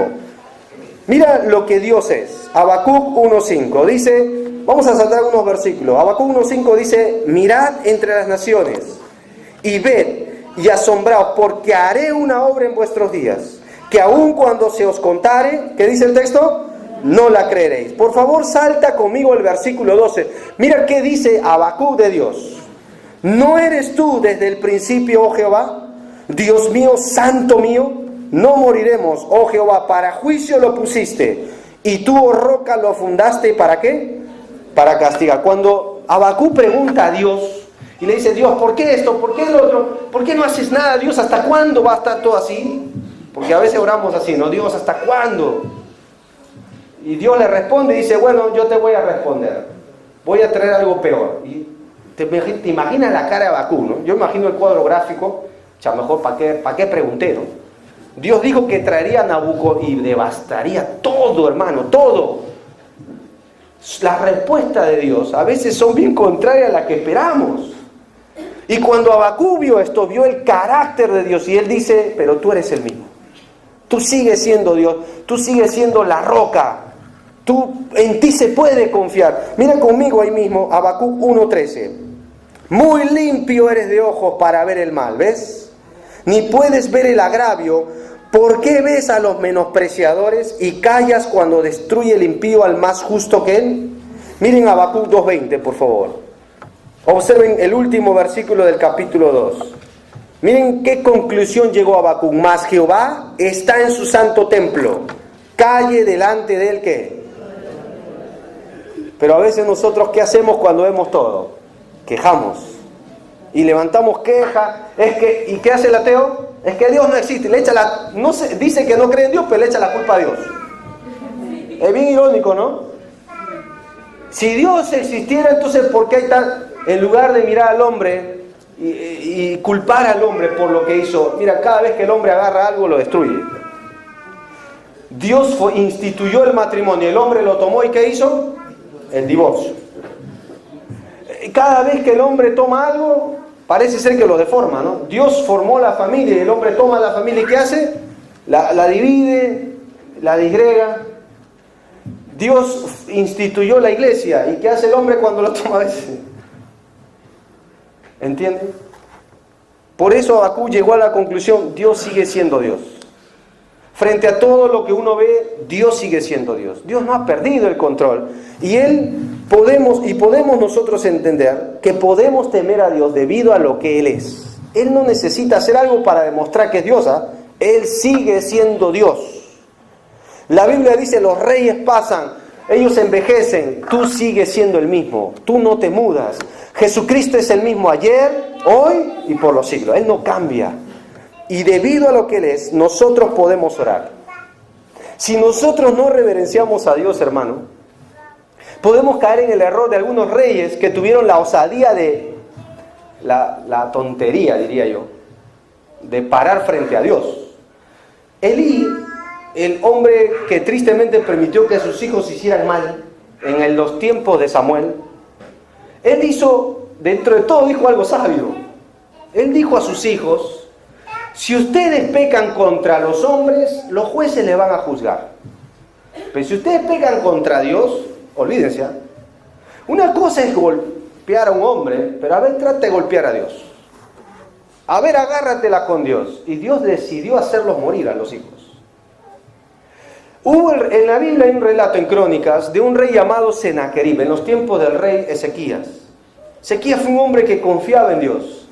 Mira lo que Dios es. Habacuc 1:5. Dice, vamos a saltar algunos versículos. Habacuc 1:5 dice, mirad entre las naciones y ved y asombraos, porque haré una obra en vuestros días, que aun cuando se os contare, ¿qué dice el texto? No la creeréis. Por favor, salta conmigo el versículo 12. Mira qué dice Habacuc de Dios. ¿No eres tú desde el principio, oh Jehová? Dios mío, santo mío, no moriremos, oh Jehová, para juicio lo pusiste, y tú, oh roca, lo fundaste, ¿para qué? Para castigar. Cuando Habacuc pregunta a Dios, y le dice, Dios, ¿por qué esto? ¿Por qué lo otro? ¿Por qué no haces nada, Dios? ¿Hasta cuándo va a estar todo así? Porque a veces oramos así, ¿no? Dios, ¿hasta cuándo? Y Dios le responde y dice, bueno, yo te voy a responder. Voy a traer algo peor. Y te imaginas la cara de Habacuc, ¿no? Yo imagino el cuadro gráfico, ya mejor, ¿para qué pregunté, no? Dios dijo que traería a Nabucodonosor y devastaría todo, hermano, todo. Las respuestas de Dios a veces son bien contrarias a las que esperamos. Y cuando Habacuc vio esto, vio el carácter de Dios y él dice, pero tú eres el mismo. Tú sigues siendo Dios, tú sigues siendo la roca. En ti se puede confiar. Mira conmigo ahí mismo, Habacuc 1:13. Muy limpio eres de ojos para ver el mal, ¿ves? Ni puedes ver el agravio. ¿Por qué ves a los menospreciadores y callas cuando destruye el impío al más justo que él? Miren Habacuc 2:20, por favor. Observen el último versículo del capítulo 2. Miren qué conclusión llegó Habacuc. Mas Jehová está en su santo templo. Calle delante de él, ¿qué? Pero a veces nosotros, ¿qué hacemos cuando vemos todo? Quejamos. Y levantamos queja. ¿Y qué hace el ateo? Es que Dios no existe. Dice que no cree en Dios, pero le echa la culpa a Dios. Es bien irónico, ¿no? Si Dios existiera, entonces ¿por qué hay en lugar de mirar al hombre y culpar al hombre por lo que hizo? Mira, cada vez que el hombre agarra algo, lo destruye. Dios instituyó el matrimonio, el hombre lo tomó y ¿qué hizo? El divorcio. Cada vez que el hombre toma algo, parece ser que lo deforma, ¿no? Dios formó la familia y el hombre toma la familia y ¿qué hace? La divide, la disgrega. Dios instituyó la iglesia y ¿qué hace el hombre cuando lo toma a veces? ¿Entienden? Por eso Habacuc llegó a la conclusión, Dios sigue siendo Dios. Frente a todo lo que uno ve, Dios sigue siendo Dios. Dios no ha perdido el control. Y podemos nosotros entender que podemos temer a Dios debido a lo que Él es. Él no necesita hacer algo para demostrar que es Dios, ¿eh? Él sigue siendo Dios. La Biblia dice, los reyes pasan, ellos envejecen, tú sigues siendo el mismo, tú no te mudas. Jesucristo es el mismo ayer, hoy y por los siglos. Él no cambia. Y debido a lo que Él es, nosotros podemos orar. Si nosotros no reverenciamos a Dios, hermano, podemos caer en el error de algunos reyes que tuvieron la osadía de, la tontería, diría yo, de parar frente a Dios. Elí, el hombre que tristemente permitió que sus hijos hicieran mal en los tiempos de Samuel, él hizo, dentro de todo, dijo algo sabio. Él dijo a sus hijos, si ustedes pecan contra los hombres, los jueces le van a juzgar. Pero si ustedes pecan contra Dios, olvídense. Una cosa es golpear a un hombre, pero a ver, trate de golpear a Dios. A ver, agárratela con Dios. Y Dios decidió hacerlos morir a los hijos. En la Biblia hay un relato en Crónicas de un rey llamado Sennacherib, en los tiempos del rey Ezequías. Ezequías fue un hombre que confiaba en Dios.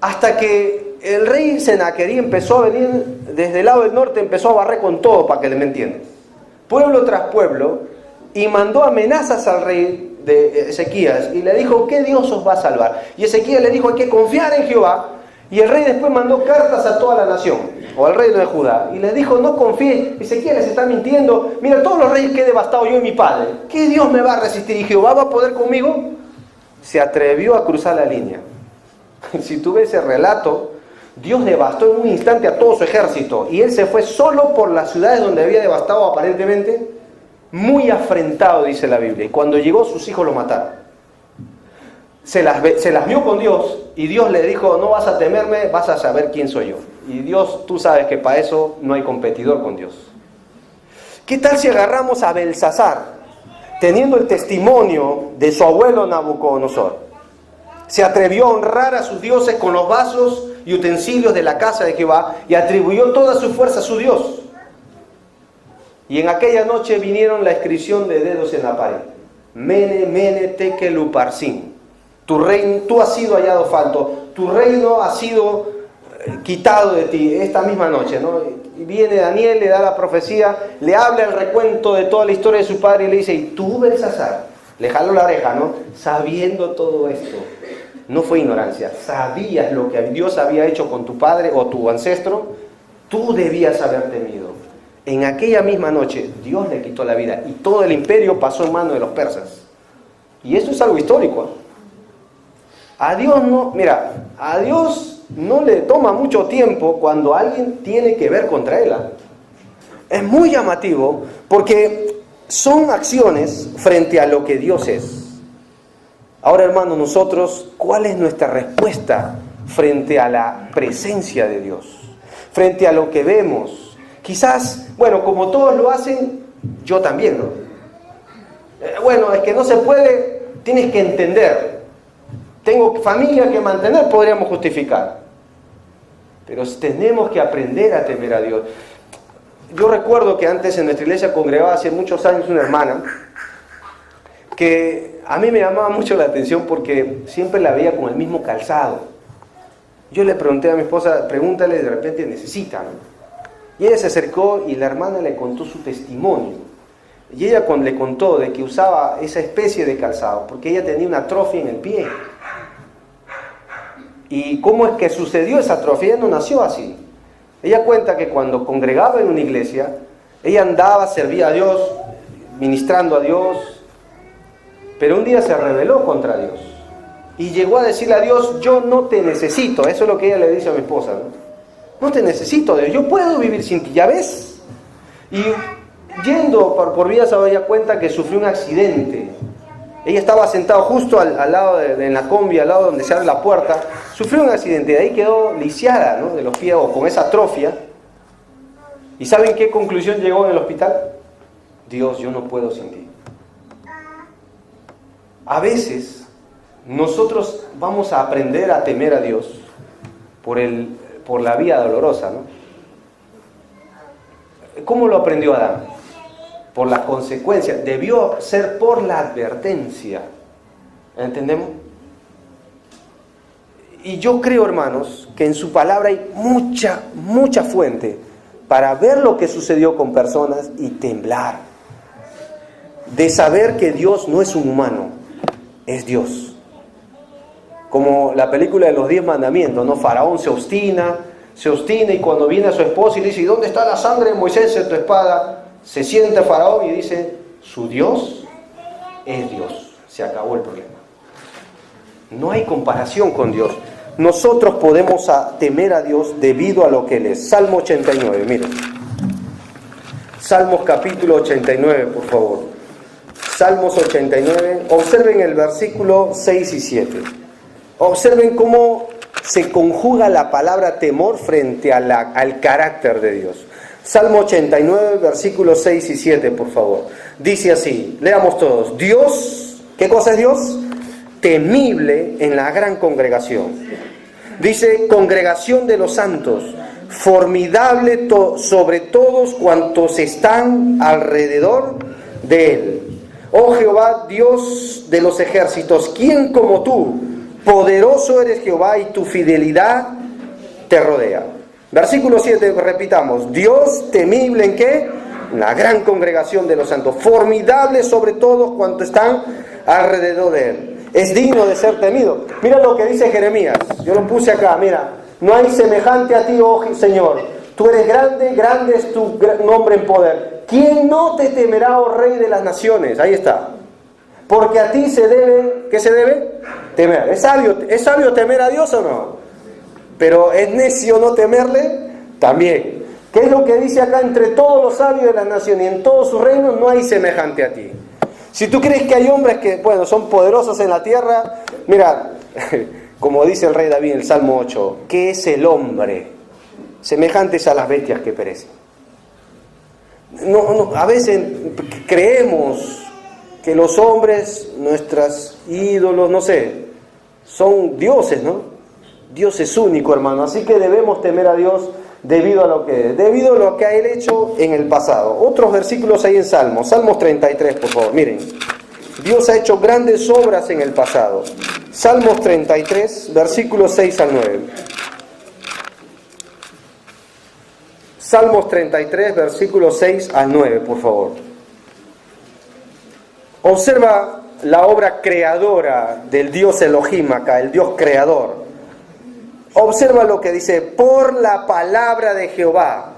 Hasta que el rey Sennacherib empezó a venir desde el lado del norte, empezó a barrer con todo, para que me entiendan. Pueblo tras pueblo, y mandó amenazas al rey de Ezequías, y le dijo, ¿qué Dios os va a salvar? Y Ezequías le dijo, hay que confiar en Jehová, y el rey después mandó cartas a toda la nación, o al rey de Judá, y le dijo, no confíen, Ezequías les está mintiendo, mira todos los reyes que he devastado yo y mi padre, ¿qué Dios me va a resistir? ¿Y Jehová va a poder conmigo? Se atrevió a cruzar la línea. Si tú ves el relato, Dios devastó en un instante a todo su ejército, y él se fue solo por las ciudades donde había devastado aparentemente, muy afrentado, dice la Biblia, y cuando llegó sus hijos lo mataron. Se las vio con Dios, y Dios le dijo, no vas a temerme, vas a saber quién soy yo. Y Dios, tú sabes que para eso no hay competidor con Dios. ¿Qué tal si agarramos a Belsasar, teniendo el testimonio de su abuelo Nabucodonosor, se atrevió a honrar a sus dioses con los vasos y utensilios de la casa de Jehová y atribuyó toda su fuerza a su Dios. Y en aquella noche vinieron la inscripción de dedos en la pared. Mene, mene, tekel uparsin. Tú has sido hallado falto, tu reino ha sido quitado de ti esta misma noche, ¿no? Y viene Daniel, le da la profecía, le habla el recuento de toda la historia de su padre y le dice, y tú, Belsasar, le jaló la oreja, ¿no? Sabiendo todo esto, no fue ignorancia, sabías lo que Dios había hecho con tu padre o tu ancestro, tú debías haber temido. En aquella misma noche Dios le quitó la vida y todo el imperio pasó en manos de los persas. Y esto es algo histórico, ¿eh? A Dios no le toma mucho tiempo cuando alguien tiene que ver contra él. Es muy llamativo porque son acciones frente a lo que Dios es. Ahora, hermanos, nosotros, ¿cuál es nuestra respuesta frente a la presencia de Dios? Frente a lo que vemos. Quizás, bueno, como todos lo hacen, yo también, ¿no? Bueno, es que no se puede, tienes que entender. Tengo familia que mantener, podríamos justificar. Pero tenemos que aprender a temer a Dios. Yo recuerdo que antes en nuestra iglesia congregaba hace muchos años una hermana que a mí me llamaba mucho la atención porque siempre la veía con el mismo calzado. Yo le pregunté a mi esposa, pregúntale, de repente necesita, ¿no? Y ella se acercó y la hermana le contó su testimonio. Y ella le contó de que usaba esa especie de calzado porque ella tenía una atrofia en el pie. ¿Y cómo es que sucedió esa atrofia? Ella no nació así. Ella cuenta que cuando congregaba en una iglesia, ella andaba, servía a Dios, ministrando a Dios, pero un día se rebeló contra Dios y llegó a decirle a Dios, yo no te necesito. Eso es lo que ella le dice a mi esposa, ¿no? No te necesito, Dios, yo puedo vivir sin ti, ¿ya ves? Y yendo por vías, ella cuenta que sufrió un accidente. Ella estaba sentada justo al lado en la combi, al lado donde se abre la puerta. Sufrió un accidente, de ahí quedó lisiada, ¿no? De los pies o con esa atrofia. ¿Y saben qué conclusión llegó en el hospital? Dios, yo no puedo sin ti. A veces nosotros vamos a aprender a temer a Dios por la vía dolorosa, ¿no? ¿Cómo lo aprendió Adán? Por las consecuencias. Debió ser por la advertencia. ¿Entendemos? Y yo creo, hermanos, que en su palabra hay mucha fuente para ver lo que sucedió con personas y temblar. De saber que Dios no es un humano, es Dios. Como la película de los 10 mandamientos, ¿no? Faraón se obstina y cuando viene a su esposa y le dice, ¿y dónde está la sangre de Moisés en tu espada? Se sienta Faraón y dice, su Dios es Dios. Se acabó el problema. No hay comparación con Dios. Nosotros podemos temer a Dios debido a lo que Él es. Salmo 89, miren. Salmos capítulo 89, por favor. Salmos 89. Observen el versículo 6 y 7. Observen cómo se conjuga la palabra temor frente al carácter de Dios. Salmo 89, versículos 6 y 7, por favor. Dice así, leamos todos. Dios, ¿qué cosa es Dios? Temible en la gran congregación. Dice, congregación de los santos, formidable sobre todos cuantos están alrededor de él. Oh Jehová, Dios de los ejércitos, ¿quién como tú? Poderoso eres Jehová y tu fidelidad te rodea. Versículo 7, repitamos. Dios temible ¿en qué? La gran congregación de los santos. Formidable sobre todos cuantos están alrededor de él. Es digno de ser temido. Mira lo que dice Jeremías. Yo lo puse acá, mira. No hay semejante a ti, oh Señor. Tú eres grande, grande es tu nombre en poder. ¿Quién no te temerá, oh Rey de las naciones? Ahí está. Porque a ti se debe, ¿qué se debe? Temer. ¿Es sabio temer a Dios o no? Pero ¿es necio no temerle? También. ¿Qué es lo que dice acá? Entre todos los sabios de la nación y en todos sus reinos no hay semejante a ti. Si tú crees que hay hombres que, bueno, son poderosos en la tierra, mira, como dice el rey David en el Salmo 8, ¿qué es el hombre? Semejantes a las bestias que perecen. A veces creemos que los hombres, nuestros ídolos, no sé, son dioses, ¿no? Dios es único, hermano, así que debemos temer a Dios debido a lo que ha Él hecho en el pasado. Otros versículos hay en Salmos 33, por favor, miren. Dios ha hecho grandes obras en el pasado. Salmos 33, versículos 6 al 9. Salmos 33, versículos 6 al 9, por favor. Observa la obra creadora del Dios Elohim acá, el Dios creador. Observa lo que dice: por la palabra de Jehová.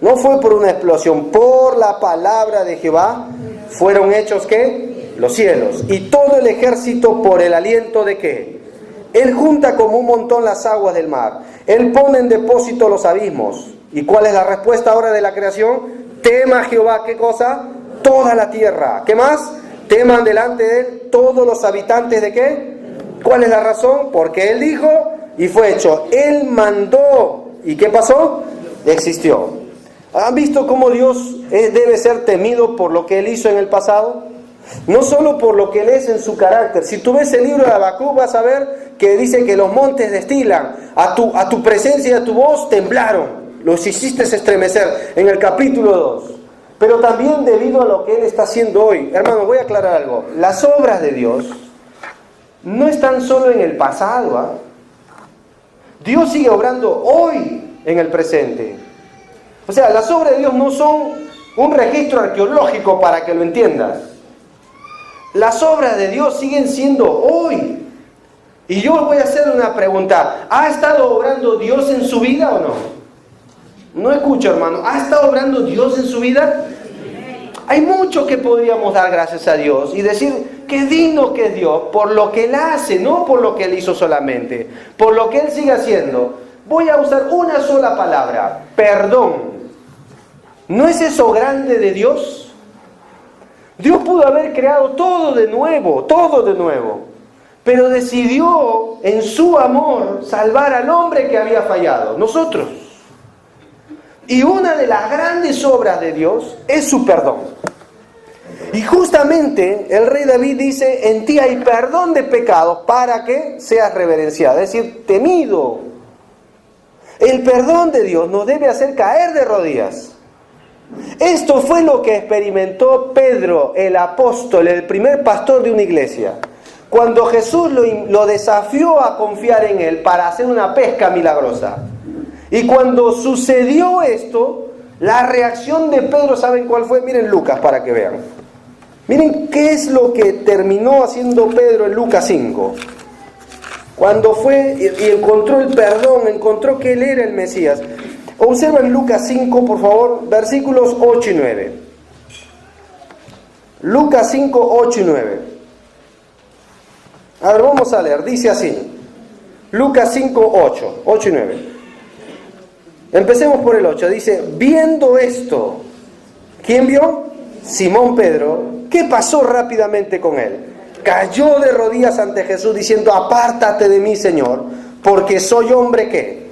No fue por una explosión, por la palabra de Jehová fueron hechos, ¿qué? Los cielos. Y todo el ejército por el aliento de ¿qué? Él junta como un montón las aguas del mar. Él pone en depósito los abismos. ¿Y cuál es la respuesta ahora de la creación? Tema a Jehová, ¿qué cosa? Toda la tierra. ¿Qué más? Teman delante de Él todos los habitantes de ¿qué? ¿Cuál es la razón? Porque Él dijo y fue hecho. Él mandó. ¿Y qué pasó? Existió. ¿Han visto cómo Dios debe ser temido por lo que Él hizo en el pasado? No solo por lo que Él es en su carácter. Si tú ves el libro de Habacuc, vas a ver que dice que los montes destilan. A tu presencia y a tu voz temblaron. Los hiciste estremecer en el capítulo 2. Pero también debido a lo que Él está haciendo hoy. Hermano, voy a aclarar algo. Las obras de Dios no están solo en el pasado, ¿ah? Dios sigue obrando hoy en el presente. O sea, las obras de Dios no son un registro arqueológico para que lo entiendas. Las obras de Dios siguen siendo hoy. Y yo voy a hacer una pregunta. ¿Ha estado obrando Dios en su vida o no? No escucho, hermano. ¿Ha estado obrando Dios en su vida? Hay mucho que podríamos dar gracias a Dios y decir qué digno que es Dios por lo que Él hace, no por lo que Él hizo solamente, por lo que Él sigue haciendo. Voy a usar una sola palabra: perdón. ¿No es eso grande de Dios? Dios pudo haber creado todo de nuevo, pero decidió en su amor salvar al hombre que había fallado, nosotros. Y una de las grandes obras de Dios es su perdón. Y justamente el rey David dice: en ti hay perdón de pecados para que seas reverenciado, es decir, temido. El perdón de Dios nos debe hacer caer de rodillas. Esto fue lo que experimentó Pedro, el apóstol, el primer pastor de una iglesia, cuando Jesús lo desafió a confiar en Él para hacer una pesca milagrosa. Y cuando sucedió esto, la reacción de Pedro, ¿saben cuál fue? Miren Lucas para que vean. Miren qué es lo que terminó haciendo Pedro en Lucas 5. Cuando fue y encontró el perdón, encontró que Él era el Mesías. Observen Lucas 5, por favor, versículos 8 y 9. Lucas 5, 8 y 9. A ver, vamos a leer. Dice así. Lucas 5, 8 y 9. Empecemos por el 8. Dice: viendo esto, ¿quién vio? Simón Pedro. ¿Qué pasó rápidamente con él? Cayó de rodillas ante Jesús diciendo: apártate de mí, Señor, porque soy hombre ¿qué?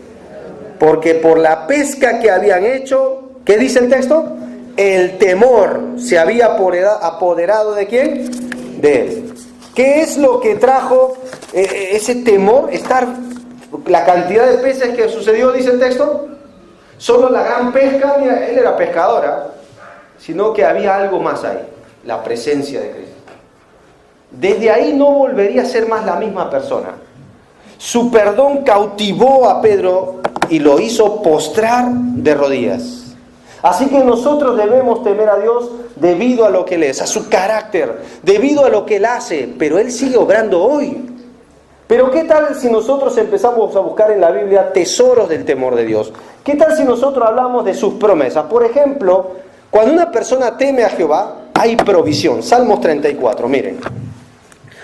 Porque por la pesca que habían hecho, ¿qué dice el texto? El temor se había apoderado ¿de quién? De él. ¿Qué es lo que trajo ese temor? La cantidad de peces que sucedió, dice el texto. Solo la gran pesca, mira, él era pescadora, sino que había algo más ahí, la presencia de Cristo. Desde ahí no volvería a ser más la misma persona. Su perdón cautivó a Pedro y lo hizo postrar de rodillas. Así que nosotros debemos temer a Dios debido a lo que Él es, a su carácter, debido a lo que Él hace, pero Él sigue obrando hoy. Pero ¿qué tal si nosotros empezamos a buscar en la Biblia tesoros del temor de Dios? ¿Qué tal si nosotros hablamos de sus promesas? Por ejemplo, cuando una persona teme a Jehová, hay provisión. Salmos 34, miren.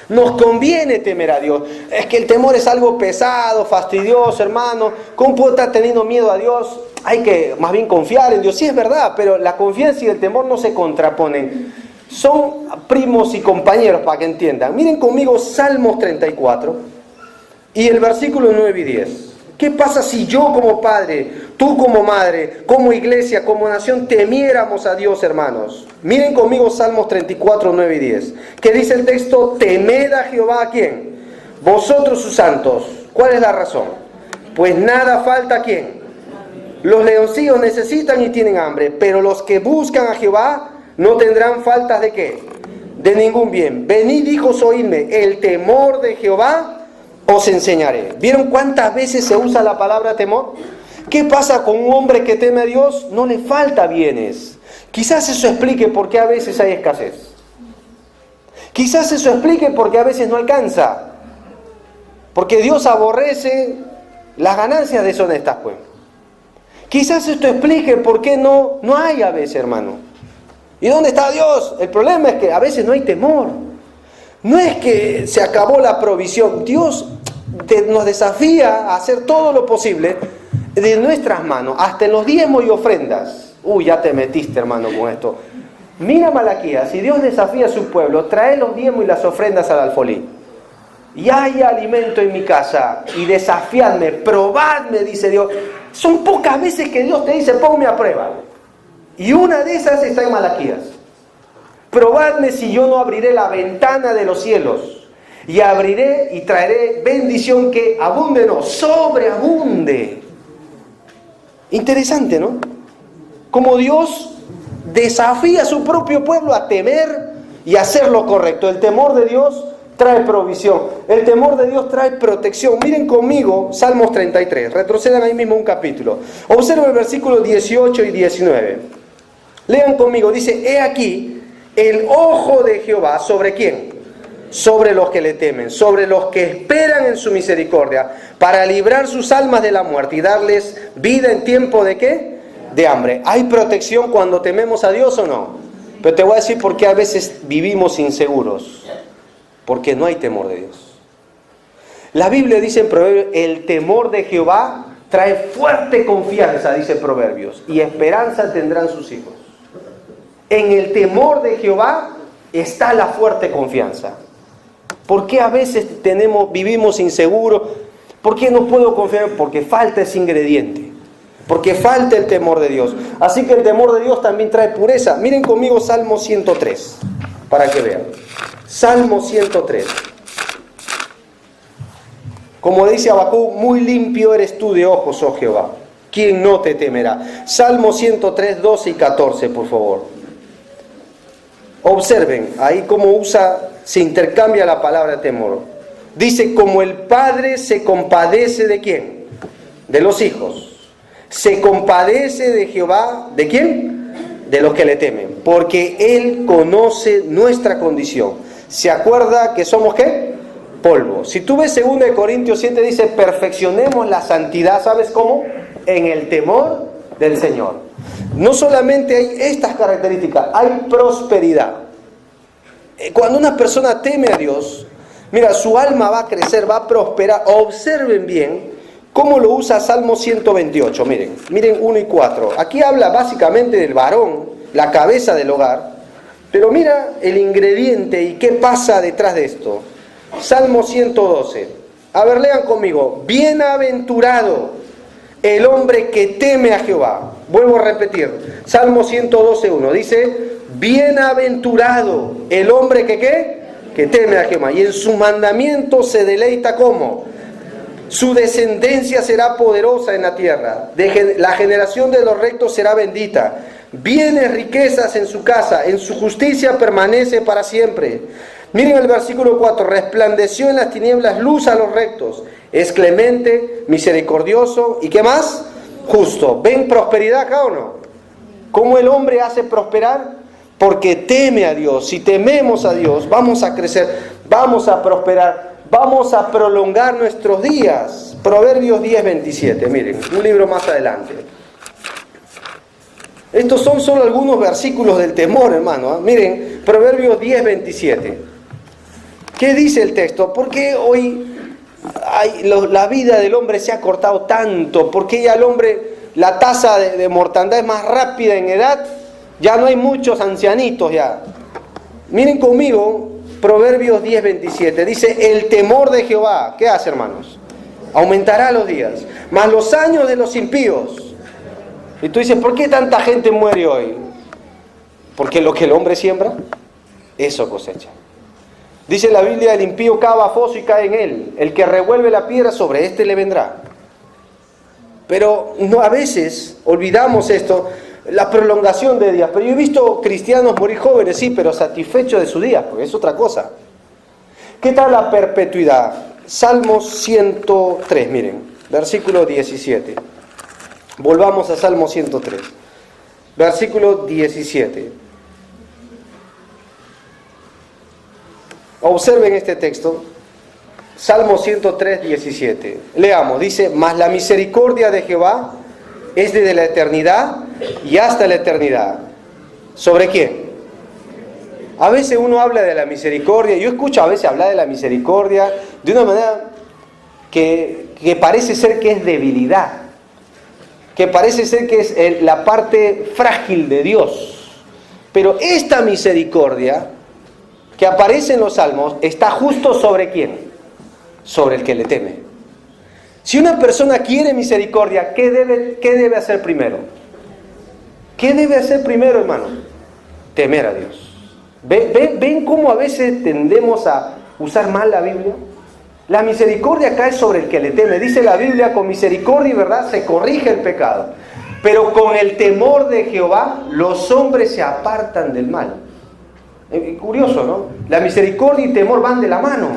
Nos conviene temer a Dios. Es que el temor es algo pesado, fastidioso, hermano. ¿Cómo puedo estar teniendo miedo a Dios? Hay que más bien confiar en Dios. Sí, es verdad, pero la confianza y el temor no se contraponen. Son primos y compañeros, para que entiendan. Miren conmigo Salmos 34 y el versículo 9 y 10. ¿Qué pasa si yo como padre, tú como madre, como iglesia, como nación, temiéramos a Dios, hermanos? Miren conmigo Salmos 34, 9 y 10. ¿Qué dice el texto? Temed a Jehová, ¿a quién? Vosotros sus santos. ¿Cuál es la razón? Pues nada falta a quién. Los leoncillos necesitan y tienen hambre, pero los que buscan a Jehová no tendrán faltas ¿de qué? De ningún bien. Venid, hijos, oídme, el temor de Jehová os enseñaré. ¿Vieron cuántas veces se usa la palabra temor? ¿Qué pasa con un hombre que teme a Dios? No le falta bienes. Quizás eso explique por qué a veces hay escasez. Quizás eso explique por qué a veces no alcanza. Porque Dios aborrece las ganancias deshonestas, pues. Quizás esto explique por qué no hay a veces, hermano. ¿Y dónde está Dios? El problema es que a veces no hay temor. No es que se acabó la provisión. Dios nos desafía a hacer todo lo posible de nuestras manos, hasta en los diezmos y ofrendas. Uy, ya te metiste, hermano, con esto. Mira Malaquías, si Dios desafía a su pueblo, trae los diezmos y las ofrendas al alfolí. Y hay alimento en mi casa, y desafiadme, probadme, dice Dios. Son pocas veces que Dios te dice, ponme a prueba. Y una de esas está en Malaquías. Probadme si yo no abriré la ventana de los cielos, y abriré y traeré bendición que abunde, no, sobreabunde. Interesante, ¿no? Como Dios desafía a su propio pueblo a temer y hacer lo correcto. El temor de Dios trae provisión. El temor de Dios trae protección. Miren conmigo Salmos 33. Retrocedan ahí mismo un capítulo. Observen el versículo 18 y 19. Lean conmigo. Dice, he aquí el ojo de Jehová, ¿sobre quién? Sobre los que le temen, sobre los que esperan en su misericordia, para librar sus almas de la muerte y darles vida en tiempo ¿de qué? De hambre. ¿Hay protección cuando tememos a Dios o no? Pero te voy a decir por qué a veces vivimos inseguros. Porque no hay temor de Dios. La Biblia dice en Proverbios, el temor de Jehová trae fuerte confianza, dice Proverbios, y esperanza tendrán sus hijos. En el temor de Jehová está la fuerte confianza. ¿Por qué a veces vivimos inseguros? ¿Por qué no puedo confiar? Porque falta ese ingrediente. Porque falta el temor de Dios. Así que el temor de Dios también trae pureza. Miren conmigo Salmo 103, para que vean. Salmo 103. Como dice Habacuc, muy limpio eres tú de ojos, oh Jehová. ¿Quién no te temerá? Salmo 103, 12 y 14, por favor. Observen, ahí cómo se intercambia la palabra temor. Dice, como el padre se compadece ¿de quién? De los hijos. Se compadece de Jehová, ¿de quién? De los que le temen. Porque Él conoce nuestra condición. ¿Se acuerda que somos qué? Polvo. Si tú ves 2 Corintios 7, dice, perfeccionemos la santidad, ¿sabes cómo? En el temor del Señor. No solamente hay estas características, hay prosperidad. Cuando una persona teme a Dios, mira, su alma va a crecer, va a prosperar. Observen bien cómo lo usa Salmo 128. Miren 1 y 4. Aquí habla básicamente del varón, la cabeza del hogar. Pero mira el ingrediente y qué pasa detrás de esto. Salmo 112. A ver, lean conmigo. Bienaventurado el hombre que teme a Jehová. Vuelvo a repetir. Salmo 112:1. Dice, bienaventurado el hombre que ¿qué? Que teme a Jehová. Y en su mandamiento se deleita ¿cómo? Su descendencia será poderosa en la tierra. La generación de los rectos será bendita. Bienes, riquezas en su casa, en su justicia permanece para siempre. Miren el versículo 4, resplandeció en las tinieblas luz a los rectos, es clemente, misericordioso, ¿y qué más? Justo. ¿Ven prosperidad acá o no? ¿Cómo el hombre hace prosperar? Porque teme a Dios. Si tememos a Dios, vamos a crecer, vamos a prosperar, vamos a prolongar nuestros días. Proverbios 10:27, miren, un libro más adelante. Estos son solo algunos versículos del temor, hermano. Miren, Proverbios 10:27. ¿Qué dice el texto? ¿Por qué hoy la vida del hombre se ha cortado tanto? ¿Por qué ya el hombre, la tasa de mortandad es más rápida en edad? Ya no hay muchos ancianitos ya. Miren conmigo, Proverbios 10:27. Dice, el temor de Jehová. ¿Qué hace, hermanos? aumentará los días, mas los años de los impíos. Y tú dices, ¿por qué tanta gente muere hoy? Porque lo que el hombre siembra, eso cosecha. Dice la Biblia, el impío cava foso y cae en él. El que revuelve la piedra, sobre éste le vendrá. Pero no, a veces olvidamos esto, la prolongación de días. Pero yo he visto cristianos morir jóvenes, sí, pero satisfechos de sus días, porque es otra cosa. ¿Qué tal la perpetuidad? Salmos 103, miren, versículo 17. Volvamos a Salmo 103, versículo 17. Observen este texto, Salmo 103, 17. Leamos, dice, mas la misericordia de Jehová es desde la eternidad y hasta la eternidad. ¿Sobre quién? A veces uno habla de la misericordia, yo escucho a veces hablar de la misericordia de una manera que parece ser que es debilidad, que parece ser que es la parte frágil de Dios. Pero esta misericordia que aparece en los salmos está justo sobre ¿quién? Sobre el que le teme. Si una persona quiere misericordia, ¿qué debe hacer primero? ¿Qué debe hacer primero, hermano? Temer a Dios. ¿Ven cómo a veces tendemos a usar mal la Biblia? La misericordia cae sobre el que le teme. Dice la Biblia, con misericordia y verdad se corrige el pecado. Pero con el temor de Jehová los hombres se apartan del mal. Curioso, ¿no? La misericordia y temor van de la mano.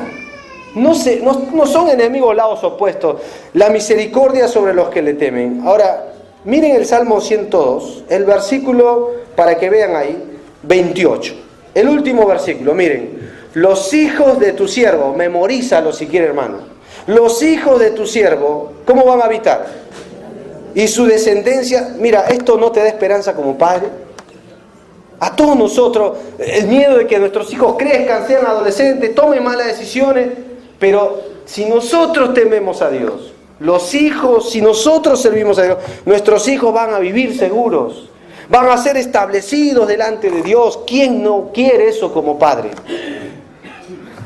No son enemigos lados opuestos. La misericordia sobre los que le temen. Ahora, miren el Salmo 102, el versículo, para que vean ahí, 28. El último versículo, miren. Los hijos de tu siervo, memorízalo si quiere, hermano. Los hijos de tu siervo, ¿cómo van a habitar? Y su descendencia, mira, esto no te da esperanza como padre. A todos nosotros, el miedo de que nuestros hijos crezcan, sean adolescentes, tomen malas decisiones. Pero si nosotros tememos a Dios, los hijos, si nosotros servimos a Dios, nuestros hijos van a vivir seguros. Van a ser establecidos delante de Dios. ¿Quién no quiere eso como padre?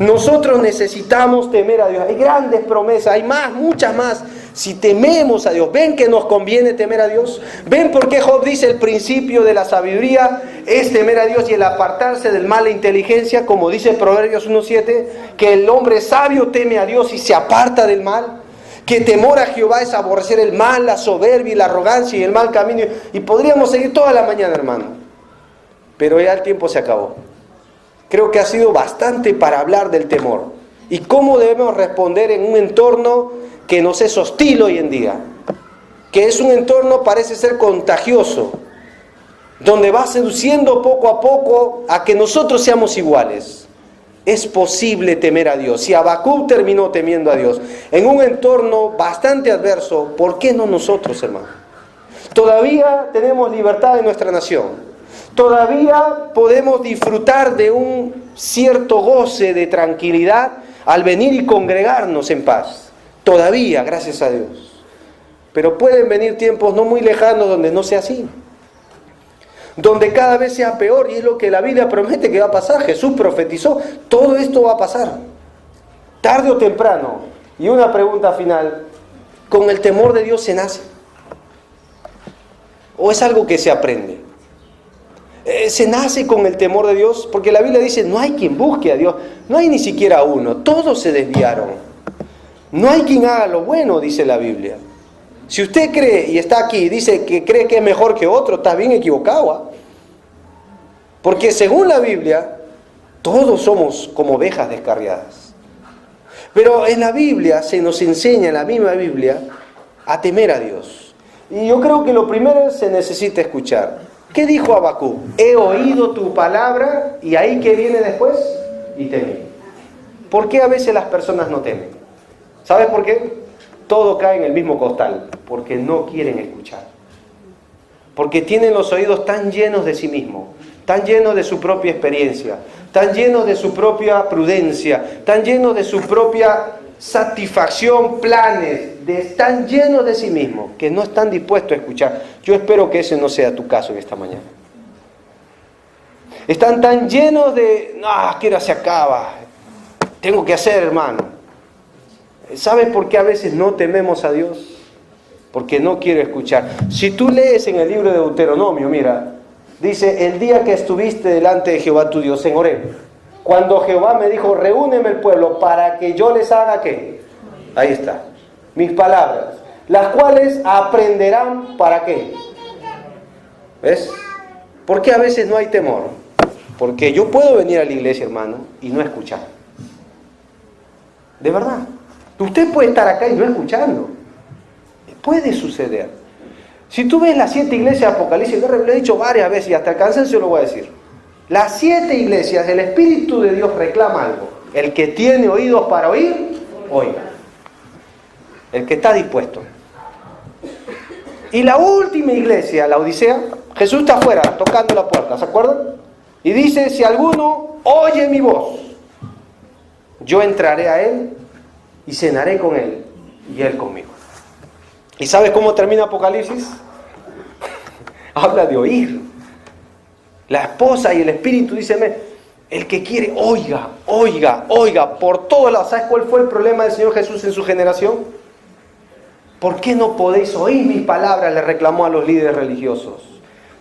Nosotros necesitamos temer a Dios. Hay grandes promesas, hay más, muchas más. Si tememos a Dios, ¿ven que nos conviene temer a Dios? ¿Ven por qué Job dice el principio de la sabiduría es temer a Dios y el apartarse del mal e inteligencia? Como dice Proverbios 1:7, que el hombre sabio teme a Dios y se aparta del mal. Que temor a Jehová es aborrecer el mal, la soberbia y la arrogancia y el mal camino. Y podríamos seguir toda la mañana, hermano. Pero ya el tiempo se acabó. Creo que ha sido bastante para hablar del temor. Y cómo debemos responder en un entorno que nos es hostil hoy en día. Que es un entorno, parece ser contagioso. Donde va seduciendo poco a poco a que nosotros seamos iguales. Es posible temer a Dios. Si Habacuc terminó temiendo a Dios en un entorno bastante adverso, ¿por qué no nosotros, hermano? Todavía tenemos libertad en nuestra nación. Todavía podemos disfrutar de un cierto goce de tranquilidad al venir y congregarnos en paz. Todavía, gracias a Dios. Pero pueden venir tiempos no muy lejanos donde no sea así. Donde cada vez sea peor, y es lo que la Biblia promete que va a pasar. Jesús profetizó, todo esto va a pasar, tarde o temprano. Y una pregunta final, ¿con el temor de Dios se nace? ¿O es algo que se aprende? ¿Se nace con el temor de Dios? Porque la Biblia dice, no hay quien busque a Dios, no hay ni siquiera uno, todos se desviaron. No hay quien haga lo bueno, dice la Biblia. Si usted cree y está aquí y dice que cree que es mejor que otro, está bien equivocado, ¿eh? Porque según la Biblia, todos somos como ovejas descarriadas. Pero en la Biblia se nos enseña, en la misma Biblia, a temer a Dios. Y yo creo que lo primero se necesita escuchar. ¿Qué dijo Habacuc? He oído tu palabra, y ahí ¿qué viene después? Y temí. ¿Por qué a veces las personas no temen? ¿Sabes por qué? Todo cae en el mismo costal, porque no quieren escuchar. Porque tienen los oídos tan llenos de sí mismos, tan llenos de su propia experiencia, tan llenos de su propia prudencia, tan llenos de su propia satisfacción, planes, están llenos de sí mismos, que no están dispuestos a escuchar. Yo espero que ese no sea tu caso en esta mañana. Están tan llenos de, no, que ahora se acaba, tengo que hacer, hermano. ¿Sabes por qué a veces no tememos a Dios? Porque no quiero escuchar. Si tú lees en el libro de Deuteronomio, mira, dice, el día que estuviste delante de Jehová tu Dios en Horeb, cuando Jehová me dijo, reúneme el pueblo para que yo les haga ¿qué? Ahí está, mis palabras, las cuales aprenderán ¿para qué? ¿Ves? ¿Por qué a veces no hay temor? Porque yo puedo venir a la iglesia, hermano, y no escuchar. De verdad. Usted puede estar acá y no escuchando. Puede suceder. Si tú ves las 7 iglesias de Apocalipsis, yo lo he dicho varias veces y hasta el cansancio lo voy a decir. Las 7 iglesias, el Espíritu de Dios reclama algo. El que tiene oídos para oír, oiga. El que está dispuesto. Y la última iglesia, la Odisea, Jesús está afuera, tocando la puerta, ¿se acuerdan? Y dice, si alguno oye mi voz, yo entraré a él y cenaré con él y él conmigo. ¿Y sabes cómo termina Apocalipsis? Habla de oír. La esposa y el espíritu dicen, el que quiere, oiga, oiga, oiga, por todos lados. ¿Sabes cuál fue el problema del Señor Jesús en su generación? ¿Por qué no podéis oír mis palabras? Le reclamó a los líderes religiosos.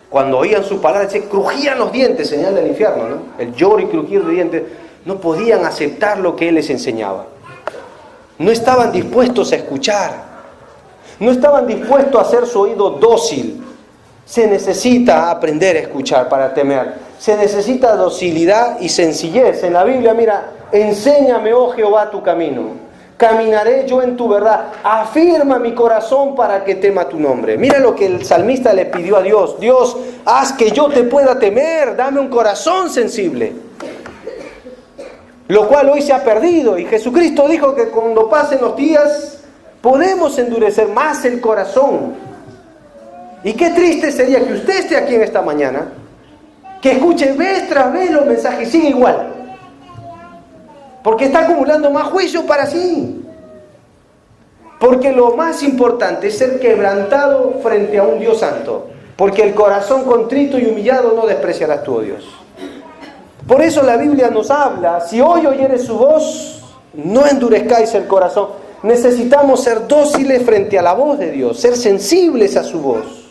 Cuando oían sus palabras, se crujían los dientes, señal del infierno, ¿no? El lloro y crujir de dientes. No podían aceptar lo que Él les enseñaba. No estaban dispuestos a escuchar. No estaban dispuestos a hacer su oído dócil. Se necesita aprender a escuchar para temer. Se necesita docilidad y sencillez. En la Biblia, mira, enséñame, oh Jehová, tu camino. Caminaré yo en tu verdad. Afirma mi corazón para que tema tu nombre. Mira lo que el salmista le pidió a Dios. Dios, haz que yo te pueda temer. Dame un corazón sensible. Lo cual hoy se ha perdido. Y Jesucristo dijo que cuando pasen los días podemos endurecer más el corazón. Y qué triste sería que usted esté aquí en esta mañana, que escuche vez tras vez los mensajes y sigue igual. Porque está acumulando más juicio para sí. Porque lo más importante es ser quebrantado frente a un Dios santo. Porque el corazón contrito y humillado no despreciarás tú, oh Dios. Por eso la Biblia nos habla, si hoy oyeres su voz, no endurezcáis el corazón. Necesitamos ser dóciles frente a la voz de Dios, ser sensibles a su voz.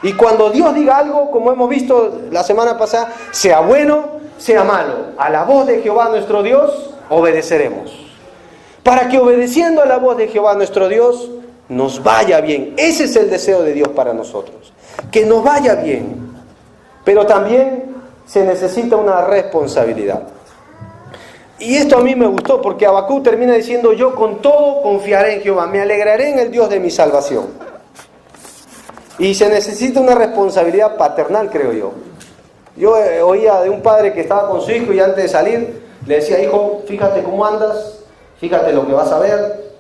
Y cuando Dios diga algo, como hemos visto la semana pasada, sea bueno, sea malo, a la voz de Jehová nuestro Dios, obedeceremos. Para que obedeciendo a la voz de Jehová nuestro Dios, nos vaya bien. Ese es el deseo de Dios para nosotros. Que nos vaya bien. Pero también se necesita una responsabilidad. Y esto a mí me gustó porque Habacuc termina diciendo, yo con todo confiaré en Jehová, me alegraré en el Dios de mi salvación. Y se necesita una responsabilidad paternal, creo yo. Yo oía de un padre que estaba con su hijo y antes de salir le decía, hijo, fíjate cómo andas, fíjate lo que vas a ver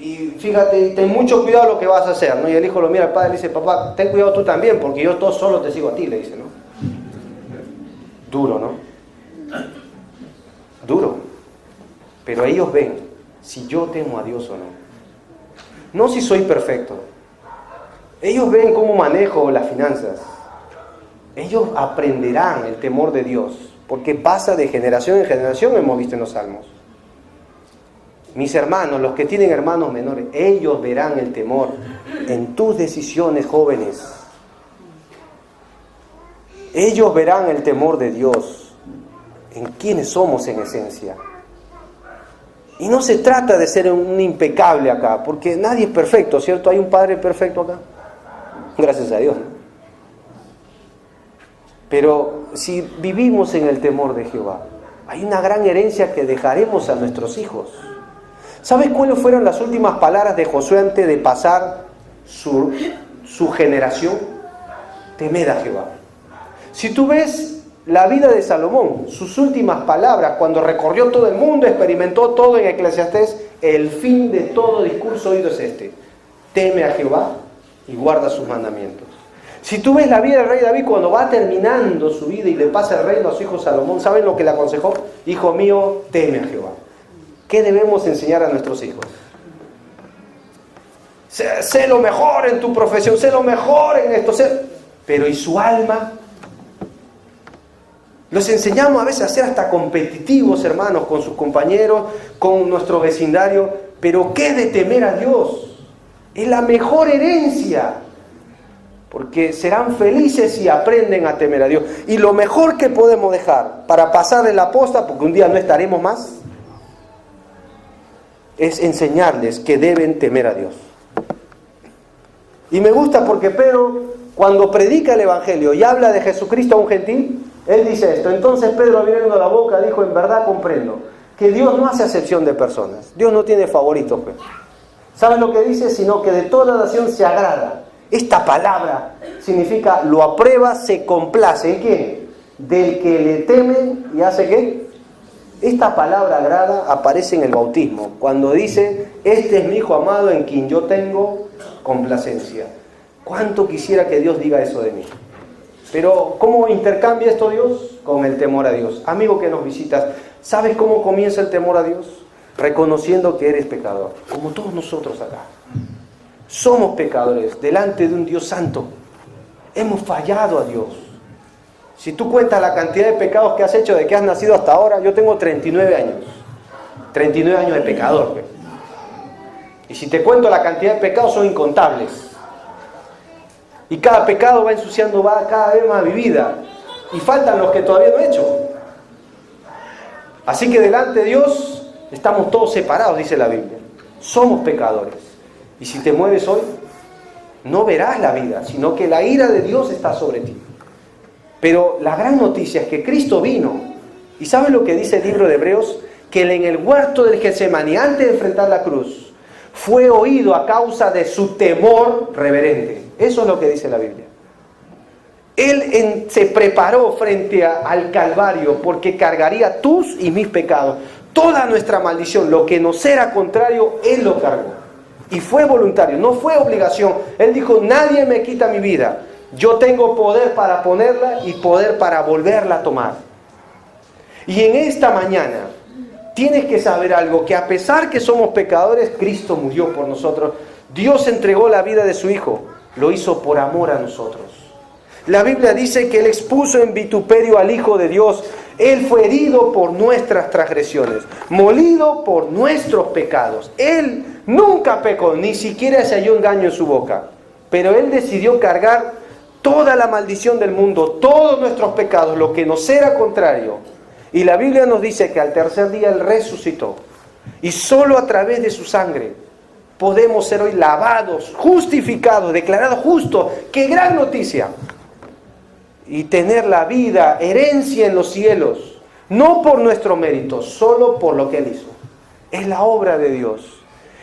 y fíjate, ten mucho cuidado lo que vas a hacer, ¿no? Y el hijo lo mira al padre y le dice, papá, ten cuidado tú también porque yo todo solo te sigo a ti, le dice, ¿no? Duro, ¿no? Duro. Pero ellos ven si yo temo a Dios o no. No si soy perfecto. Ellos ven cómo manejo las finanzas. Ellos aprenderán el temor de Dios, porque pasa de generación en generación, hemos visto en los Salmos. Mis hermanos, los que tienen hermanos menores, ellos verán el temor en tus decisiones, jóvenes. Ellos verán el temor de Dios en quienes somos en esencia. Y no se trata de ser un impecable acá, porque nadie es perfecto, ¿cierto? ¿Hay un padre perfecto acá? Gracias a Dios, ¿no? Pero si vivimos en el temor de Jehová, hay una gran herencia que dejaremos a nuestros hijos. ¿Sabes cuáles fueron las últimas palabras de Josué antes de pasar su generación? Temed a Jehová. Si tú ves la vida de Salomón, sus últimas palabras, cuando recorrió todo el mundo, experimentó todo en Eclesiastés, el fin de todo discurso oído es este: teme a Jehová y guarda sus mandamientos. Si tú ves la vida del rey David, cuando va terminando su vida y le pasa el reino a su hijo Salomón, ¿saben lo que le aconsejó? Hijo mío, teme a Jehová. ¿Qué debemos enseñar a nuestros hijos? Sé lo mejor en tu profesión, sé lo mejor en esto, pero ¿y su alma? Los enseñamos a veces a ser hasta competitivos, hermanos, con sus compañeros, con nuestro vecindario, Pero ¿qué de temer a Dios? Es la mejor herencia. Porque serán felices si aprenden a temer a Dios. Y lo mejor que podemos dejar para pasarle la posta, porque un día no estaremos más, es enseñarles que deben temer a Dios. Y me gusta porque Pedro, cuando predica el Evangelio y habla de Jesucristo a un gentil, él dice esto. Entonces Pedro, abriendo la boca, dijo: en verdad comprendo que Dios no hace acepción de personas. Dios no tiene favoritos, pues. ¿Sabes lo que dice? Sino que de toda nación se agrada. Esta palabra significa lo aprueba, se complace. ¿En quién? Del que le teme y hace ¿qué? Esta palabra agrada aparece en el bautismo, cuando dice: este es mi hijo amado en quien yo tengo complacencia. ¿Cuánto quisiera que Dios diga eso de mí? Pero ¿cómo intercambia esto Dios? Con el temor a Dios. Amigo que nos visitas, ¿sabes cómo comienza el temor a Dios? Reconociendo que eres pecador, como todos nosotros acá. Somos pecadores delante de un Dios santo. Hemos fallado a Dios. Si tú cuentas la cantidad de pecados que has hecho de que has nacido hasta ahora, yo tengo 39 años. 39 años de pecador. Y si te cuento la cantidad de pecados, son incontables. Y cada pecado va ensuciando cada vez más mi vida. Y faltan los que todavía no he hecho. Así que delante de Dios estamos todos separados, dice la Biblia. Somos pecadores. Y si te mueves hoy, no verás la vida, sino que la ira de Dios está sobre ti. Pero la gran noticia es que Cristo vino. ¿Y sabes lo que dice el libro de Hebreos? Que Él en el huerto del Getsemaní, antes de enfrentar la cruz, fue oído a causa de su temor reverente. Eso es lo que dice la Biblia. Él se preparó frente al Calvario porque cargaría tus y mis pecados. Toda nuestra maldición, lo que nos era contrario, Él lo cargó. Y fue voluntario, no fue obligación. Él dijo: nadie me quita mi vida. Yo tengo poder para ponerla y poder para volverla a tomar. Y en esta mañana tienes que saber algo, que a pesar que somos pecadores, Cristo murió por nosotros. Dios entregó la vida de su Hijo, lo hizo por amor a nosotros. La Biblia dice que Él expuso en vituperio al Hijo de Dios. Él fue herido por nuestras transgresiones, molido por nuestros pecados. Él nunca pecó, ni siquiera se halló engaño en su boca. Pero Él decidió cargar toda la maldición del mundo, todos nuestros pecados, lo que nos era contrario. Y la Biblia nos dice que al tercer día Él resucitó. Y solo a través de su sangre podemos ser hoy lavados, justificados, declarados justos. ¡Qué gran noticia! Y tener la vida, herencia en los cielos, no por nuestro mérito, solo por lo que Él hizo. Es la obra de Dios.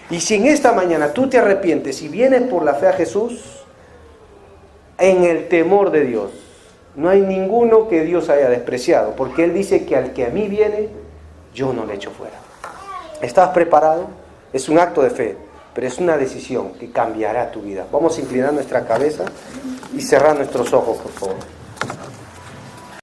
Y si en esta mañana tú te arrepientes y vienes por la fe a Jesús, en el temor de Dios, no hay ninguno que Dios haya despreciado, porque Él dice que al que a mí viene, yo no le echo fuera. ¿Estás preparado? Es un acto de fe, pero es una decisión que cambiará tu vida. Vamos a inclinar nuestra cabeza y cerrar nuestros ojos, por favor.